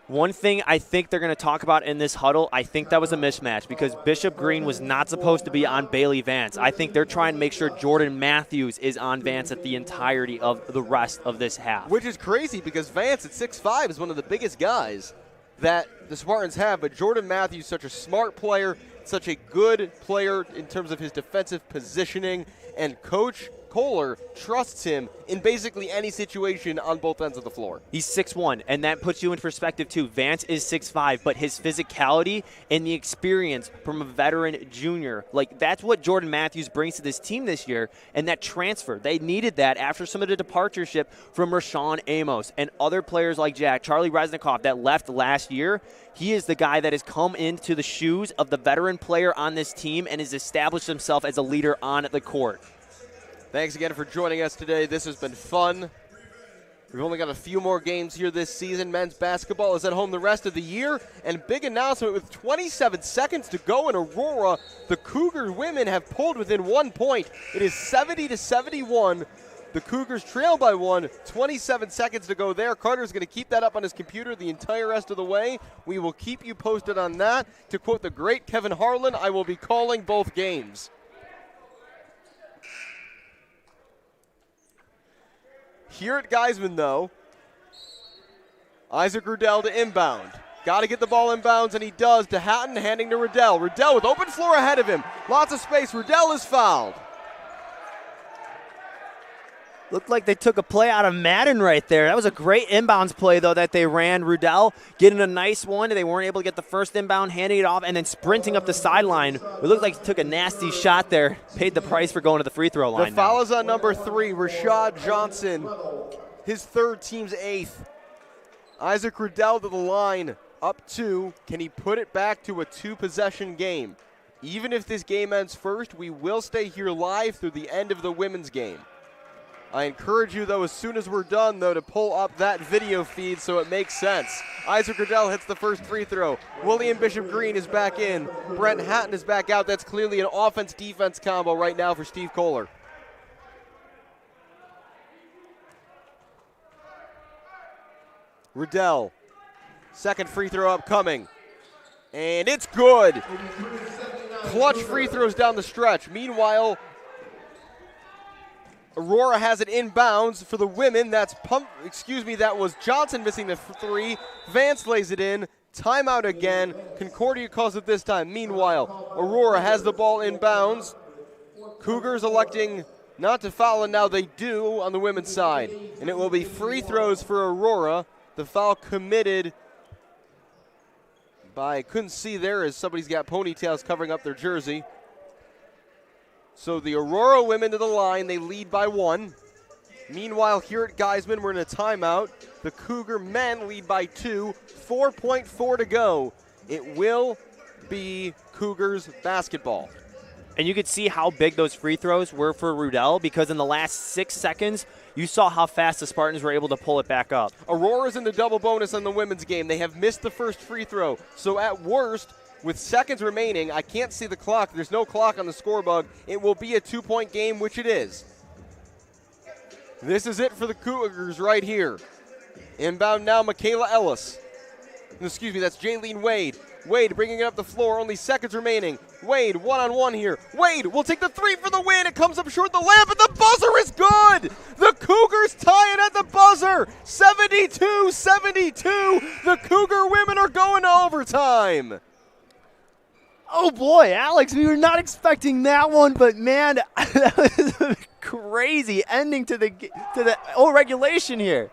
One thing I think they're going to talk about in this huddle, I think that was a mismatch because Bishop Green was not supposed to be on Bailey Vance. I think they're trying to make sure Jordan Matthews is on Vance at the entirety of the rest of this half. Which is crazy because Vance at 6'5" is one of the biggest guys that the Spartans have, but Jordan Matthews, such a smart player, such a good player in terms of his defensive positioning, and Coach Kohler trusts him in basically any situation on both ends of the floor. He's 6'1", and that puts you in perspective too. Vance is 6'5", but his physicality and the experience from a veteran junior, like that's what Jordan Matthews brings to this team this year, and that transfer. They needed that after some of the departureship from Rashawn Amos and other players like Charlie Resnikoff that left last year. He is the guy that has come into the shoes of the veteran player on this team and has established himself as a leader on the court. Thanks again for joining us today. This has been fun. We've only got a few more games here this season. Men's basketball is at home the rest of the year. And big announcement, with 27 seconds to go in Aurora, the Cougar women have pulled within 1 point. It is 70-71. The Cougars trail by 1. 27 seconds to go there. Carter's going to keep that up on his computer the entire rest of the way. We will keep you posted on that. To quote the great Kevin Harlan, I will be calling both games. Here at Geisman, though, Isaac Riddell to inbound. Got to get the ball inbounds, and he does to Hatton, handing to Riddell. Riddell with open floor ahead of him. Lots of space. Riddell is fouled. Looked like they took a play out of Madden right there. That was a great inbounds play, though, that they ran. Riddell getting a nice one. They weren't able to get the first inbound, handing it off, and then sprinting up the sideline. It looked like he took a nasty shot there. Paid the price for going to the free throw line. The foul is on number 3, Rashad Johnson. His third, team's 8th. Isaac Riddell to the line, up 2. Can he put it back to a 2-possession game? Even if this game ends first, we will stay here live through the end of the women's game. I encourage you, though, as soon as we're done, though, to pull up that video feed so it makes sense. Isaac Riddell hits the first free throw. William Bishop Green is back in. Brent Hatton is back out. That's clearly an offense-defense combo right now for Steve Kohler. Riddell, second free throw upcoming. And it's good. Clutch free throws down the stretch. Meanwhile, Aurora has it inbounds for the women. That was Johnson missing the 3. Vance lays it in. Timeout again. Concordia calls it this time. Meanwhile, Aurora has the ball inbounds. Cougars electing not to foul, and now they do on the women's side. And it will be free throws for Aurora. The foul committed by, I couldn't see there as somebody's got ponytails covering up their jersey. So the Aurora women to the line, they lead by 1. Meanwhile, here at Geisman, we're in a timeout. The Cougar men lead by 2, 4.4 to go. It will be Cougars basketball. And you could see how big those free throws were for Riddell, because in the last 6 seconds, you saw how fast the Spartans were able to pull it back up. Aurora's in the double bonus on the women's game. They have missed the first free throw. So at worst, with seconds remaining, I can't see the clock. There's no clock on the scorebug. It will be a 2-point game, which it is. This is it for the Cougars right here. Inbound now, Michaela Ellis. Excuse me, that's Jaylene Wade. Wade bringing it up the floor, only seconds remaining. Wade, one-on-one here. Wade will take the 3 for the win. It comes up short the layup, but the buzzer is good. The Cougars tie it at the buzzer. 72-72. The Cougar women are going to overtime. Oh boy, Alex, we were not expecting that one, but man, that was a crazy ending to the regulation here.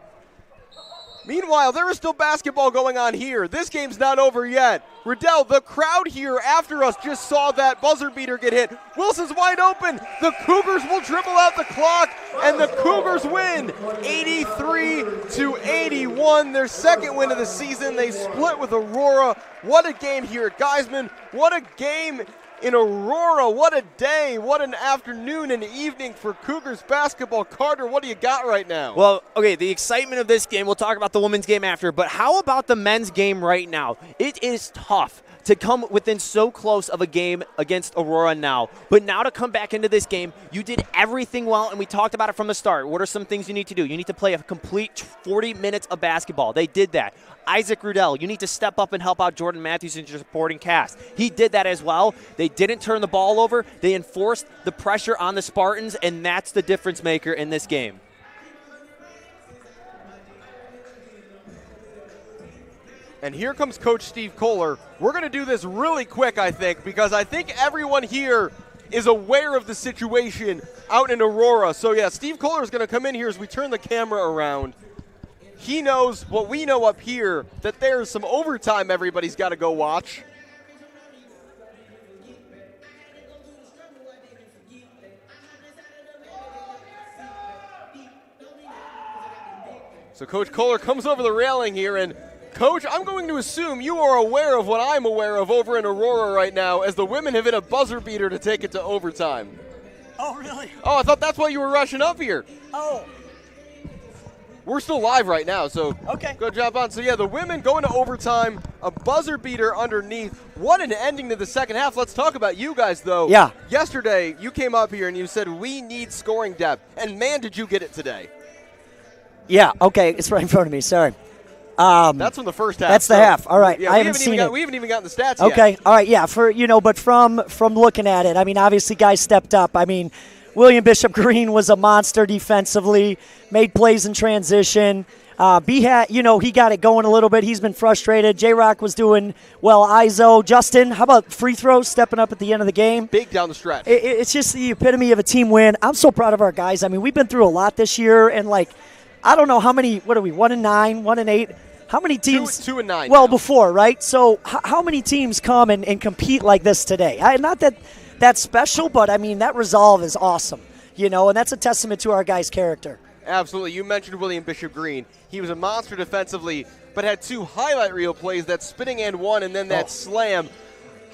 Meanwhile, there is still basketball going on here. This game's not over yet. Riddell, the crowd here after us just saw that buzzer beater get hit. Wilson's wide open. The Cougars will dribble out the clock, and the Cougars win 83-81. Their second win of the season. They split with Aurora. What a game here at Geisman. What a game in Aurora. What a day, what an afternoon and evening for Cougars basketball. Carter, what do you got right now? Well, okay, the excitement of this game, we'll talk about the women's game after, but how about the men's game right now? It is tough to come within so close of a game against Aurora now. But now to come back into this game, you did everything well, and we talked about it from the start. What are some things you need to do? You need to play a complete 40 minutes of basketball. They did that. Isaac Rudell, you need to step up and help out Jordan Matthews in your supporting cast. He did that as well. They didn't turn the ball over. They enforced the pressure on the Spartans, and that's the difference maker in this game. And here comes Coach Steve Kohler. We're going to do this really quick, I think, because I think everyone here is aware of the situation out in Aurora. So, yeah, Steve Kohler is going to come in here as we turn the camera around. He knows what we know up here, that there's some overtime everybody's got to go watch. So Coach Kohler comes over the railing here, and Coach, I'm going to assume you are aware of what I'm aware of over in Aurora right now, as the women have hit a buzzer beater to take it to overtime. Oh, really? Oh, I thought that's why you were rushing up here. Oh. We're still live right now, so okay. Go jump on. So, yeah, the women going to overtime, a buzzer beater underneath. What an ending to the second half. Let's talk about you guys, though. Yeah. Yesterday, you came up here and you said, we need scoring depth. And, man, did you get it today. Yeah, okay. It's right in front of me. Sorry. That's from the first half. That's the half. All right. Yeah, I haven't seen it. We haven't even gotten the stats yet. Okay. All right. Yeah. But from looking at it, I mean, obviously guys stepped up. I mean, William Bishop Green was a monster defensively, made plays in transition. He got it going a little bit. He's been frustrated. J-Rock was doing well. Izo, Justin, how about free throws, stepping up at the end of the game? Big down the stretch. It's just the epitome of a team win. I'm so proud of our guys. I mean, we've been through a lot this year, and I don't know how many. What are we? 1-9, 1-8. How many teams? 2-9. Well, now. before, right? So how many teams come and compete like this today? Not that that's special, but I mean that resolve is awesome, and that's a testament to our guys' character. Absolutely. You mentioned William Bishop Green. He was a monster defensively, but had 2 highlight reel plays, that spinning and one, and then that slam.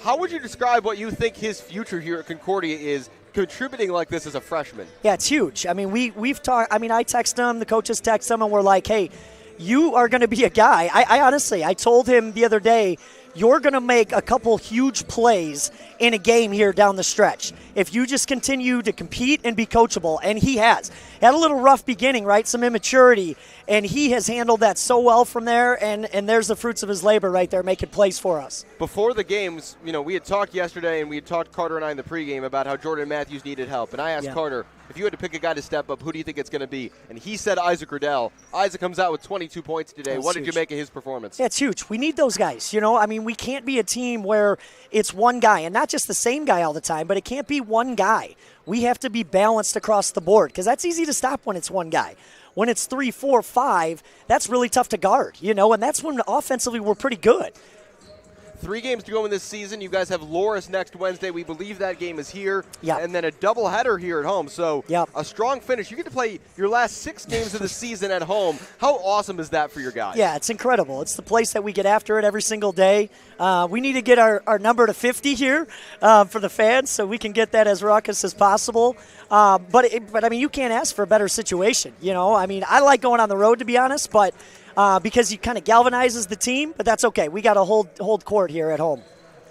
How would you describe what you think his future here at Concordia is, contributing like this as a freshman? Yeah, it's huge. I mean, we've talked. I mean, I text him, the coaches text him, and we're like, hey, you are going to be a guy. I honestly, I told him the other day, you're going to make a couple huge plays in a game here down the stretch if you just continue to compete and be coachable. And he has. He had a little rough beginning, right? Some immaturity. And he has handled that so well from there. And there's the fruits of his labor right there, making plays for us. Before the games, we had talked yesterday, and we had talked, Carter and I, in the pregame about how Jordan Matthews needed help. And I asked Carter, if you had to pick a guy to step up, who do you think it's going to be? And he said Isaac Riddell. Isaac comes out with 22 points today. That's what did huge. you make of his performance? Yeah, it's huge. We need those guys. I mean, we can't be a team where it's one guy, and not just the same guy all the time, but it can't be one guy. We have to be balanced across the board, because that's easy to stop when it's one guy. When it's 3, 4, 5, that's really tough to guard, and that's when offensively we're pretty good. 3 games to go in this season. You guys have Loris next Wednesday. We believe that game is here. Yep. And then a doubleheader here at home. So yep. A strong finish. You get to play your last 6 games of the season at home. How awesome is that for your guys? Yeah, it's incredible. It's the place that we get after it every single day. We need to get our number to 50 here for the fans so we can get that as raucous as possible. But I mean, you can't ask for a better situation. I mean, I like going on the road, to be honest, but because he kind of galvanizes the team, but that's okay. We got to hold court here at home.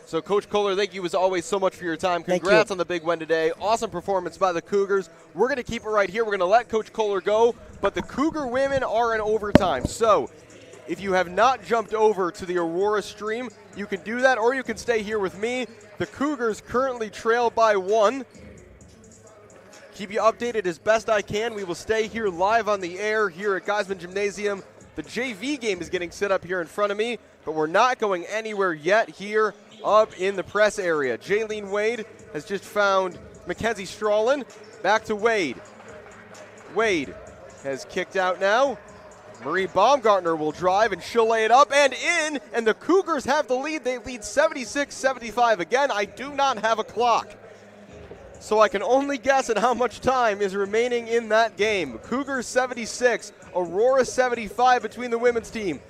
So, Coach Kohler, thank you as always so much for your time. Congrats on the big win today. Awesome performance by the Cougars. We're going to keep it right here. We're going to let Coach Kohler go, but the Cougar women are in overtime. So, if you have not jumped over to the Aurora stream, you can do that, or you can stay here with me. The Cougars currently trail by 1. Keep you updated as best I can. We will stay here live on the air here at Geisman Gymnasium. The JV game is getting set up here in front of me, but we're not going anywhere yet here up in the press area. Jaylene Wade has just found Mackenzie Strawlin. Back to Wade. Wade has kicked out now. Marie Baumgartner will drive, and she'll lay it up and in, and the Cougars have the lead. They lead 76-75. Again, I do not have a clock, so I can only guess at how much time is remaining in that game. Cougars 76, Aurora 75 between the women's team.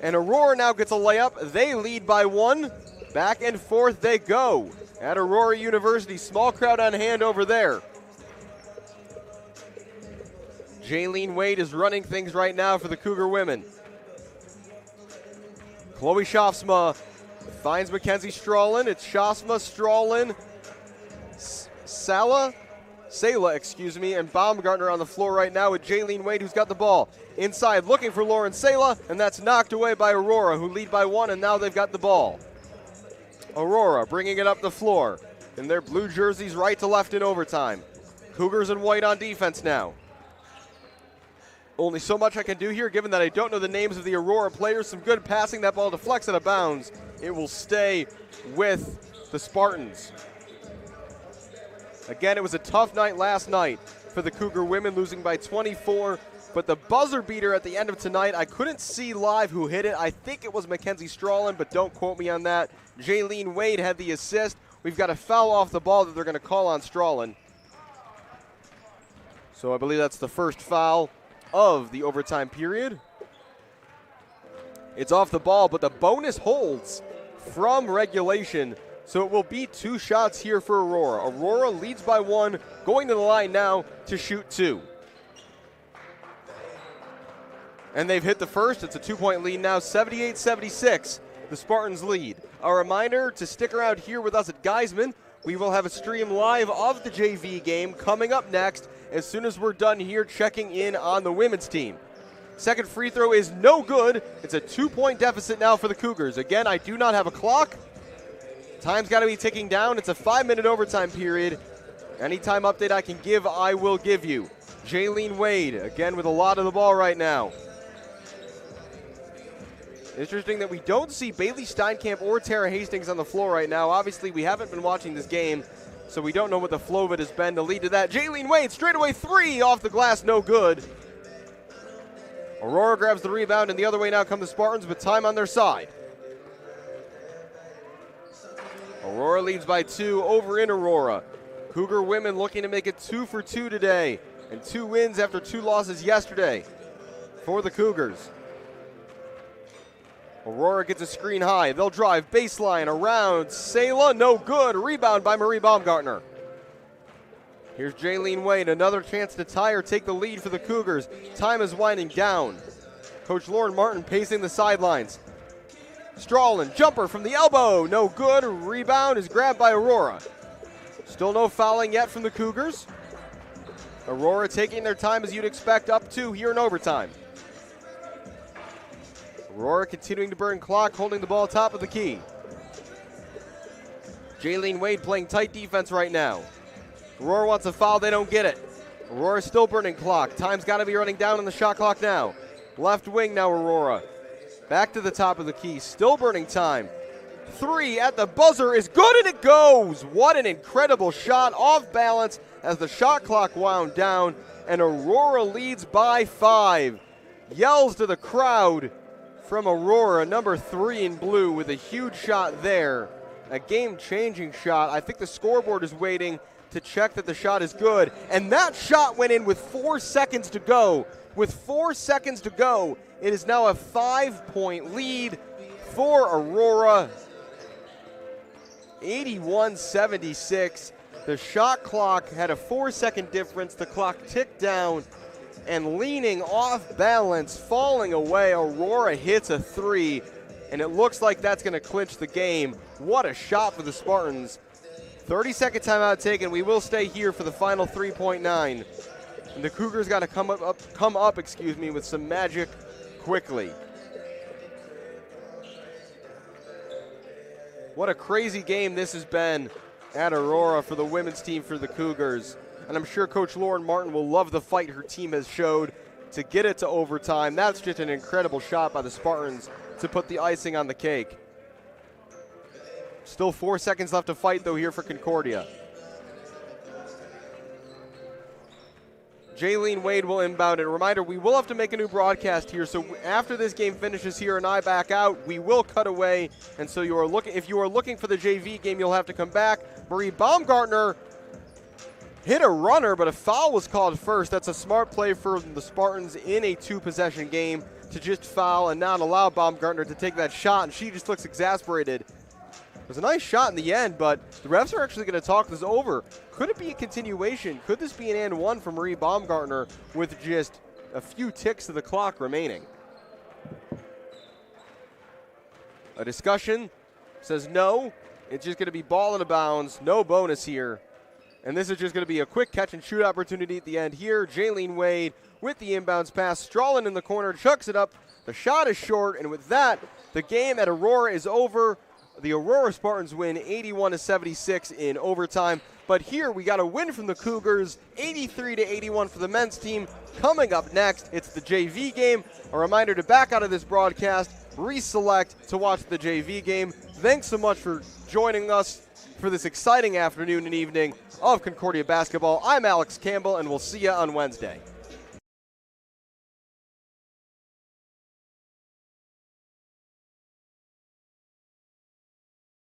And Aurora now gets a layup. They lead by 1. Back and forth they go. at Aurora University. Small crowd on hand over there. Jaylene Wade is running things right now for the Cougar women. Chloe Schaafsma finds Mackenzie Strallen. It's Schaafsma, Strallen, Sala, and Baumgartner on the floor right now with Jaylene Wade, who's got the ball. Inside, looking for Lauren Sala, and that's knocked away by Aurora, who lead by 1, and now they've got the ball. Aurora bringing it up the floor in their blue jerseys right to left in overtime. Cougars in white on defense now. Only so much I can do here, given that I don't know the names of the Aurora players. Some good passing. That ball deflects out of bounds. It will stay with the Spartans. Again, it was a tough night last night for the Cougar women, losing by 24. But the buzzer beater at the end of tonight, I couldn't see live who hit it. I think it was Mackenzie Strallen, but don't quote me on that. Jaylene Wade had the assist. We've got a foul off the ball that they're going to call on Strallen. So I believe that's the first foul of the overtime period. It's off the ball, but the bonus holds from regulation, so it will be 2 shots here for Aurora. Aurora leads by 1, going to the line now to shoot 2. And they've hit the first. It's a 2-point lead now, 78-76. The Spartans lead. A reminder to stick around here with us at Geisman. We will have a stream live of the JV game coming up next as soon as we're done here checking in on the women's team. Second free throw is no good. It's a 2-point deficit now for the Cougars. Again, I do not have a clock. Time's got to be ticking down. It's a 5-minute overtime period. Anytime update I can give, I will give you. Jaylene Wade, again with a lot of the ball right now. Interesting that we don't see Bailey Steinkamp or Tara Hastings on the floor right now. Obviously, we haven't been watching this game, so we don't know what the flow of it has been to lead to that. Jaylene Wade, straightaway 3 off the glass, no good. Aurora grabs the rebound, and the other way now come the Spartans with time on their side. Aurora leads by 2 over in Aurora. Cougar women looking to make it 2 for 2 today, and 2 wins after 2 losses yesterday for the Cougars. Aurora gets a screen high. They'll drive baseline around Sala. No good. Rebound by Marie Baumgartner. Here's Jaylene Wade. Another chance to tie or take the lead for the Cougars. Time is winding down. Coach Lauren Martin pacing the sidelines. Strallen, jumper from the elbow. No good. Rebound is grabbed by Aurora. Still no fouling yet from the Cougars. Aurora taking their time as you'd expect, up 2 here in overtime. Aurora continuing to burn clock, holding the ball top of the key. Jaylene Wade playing tight defense right now. Aurora wants a foul, they don't get it. Aurora still burning clock. Time's got to be running down on the shot clock now. Left wing now, Aurora. Back to the top of the key, still burning time. 3 at the buzzer is good, and it goes. What an incredible shot, off balance as the shot clock wound down, and Aurora leads by 5. Yells to the crowd from Aurora, number 3 in blue, with a huge shot there. A game-changing shot. I think the scoreboard is waiting to check that the shot is good. And that shot went in with 4 seconds to go. With 4 seconds to go, it is now a 5-point lead for Aurora. 81-76. The shot clock had a 4-second difference. The clock ticked down. And leaning off balance, falling away, Aurora hits a 3, and it looks like that's going to clinch the game. What a shot for the Spartans. 30-second timeout taken. We will stay here for the final 3.9. And the Cougars got to come up with some magic quickly. What a crazy game this has been at Aurora for the women's team for the Cougars. And I'm sure Coach Lauren Martin will love the fight her team has showed to get it to overtime. That's just an incredible shot by the Spartans to put the icing on the cake. Still 4 seconds left to fight, though, here for Concordia. Jaylene Wade will inbound it. A reminder, we will have to make a new broadcast here, so after this game finishes here and I back out, we will cut away. And so if you are looking for the JV game, you'll have to come back. Marie Baumgartner hit a runner, but a foul was called first. That's a smart play for the Spartans in a 2-possession game to just foul and not allow Baumgartner to take that shot, and she just looks exasperated. was a nice shot in the end, but the refs are actually going to talk this over. Could it be a continuation? Could this be an and one for Marie Baumgartner with just a few ticks of the clock remaining? A discussion says no. It's just going to be ball out of bounds. No bonus here. And this is just going to be a quick catch and shoot opportunity at the end here. Jaylene Wade with the inbounds pass. Strallen in the corner, chucks it up. The shot is short, and with that, the game at Aurora is over. The Aurora Spartans win 81-76 in overtime. But here we got a win from the Cougars, 83-81 for the men's team. Coming up next, it's the JV game. A reminder to back out of this broadcast, reselect to watch the JV game. Thanks so much for joining us for this exciting afternoon and evening of Concordia basketball. I'm Alex Campbell, and we'll see you on Wednesday.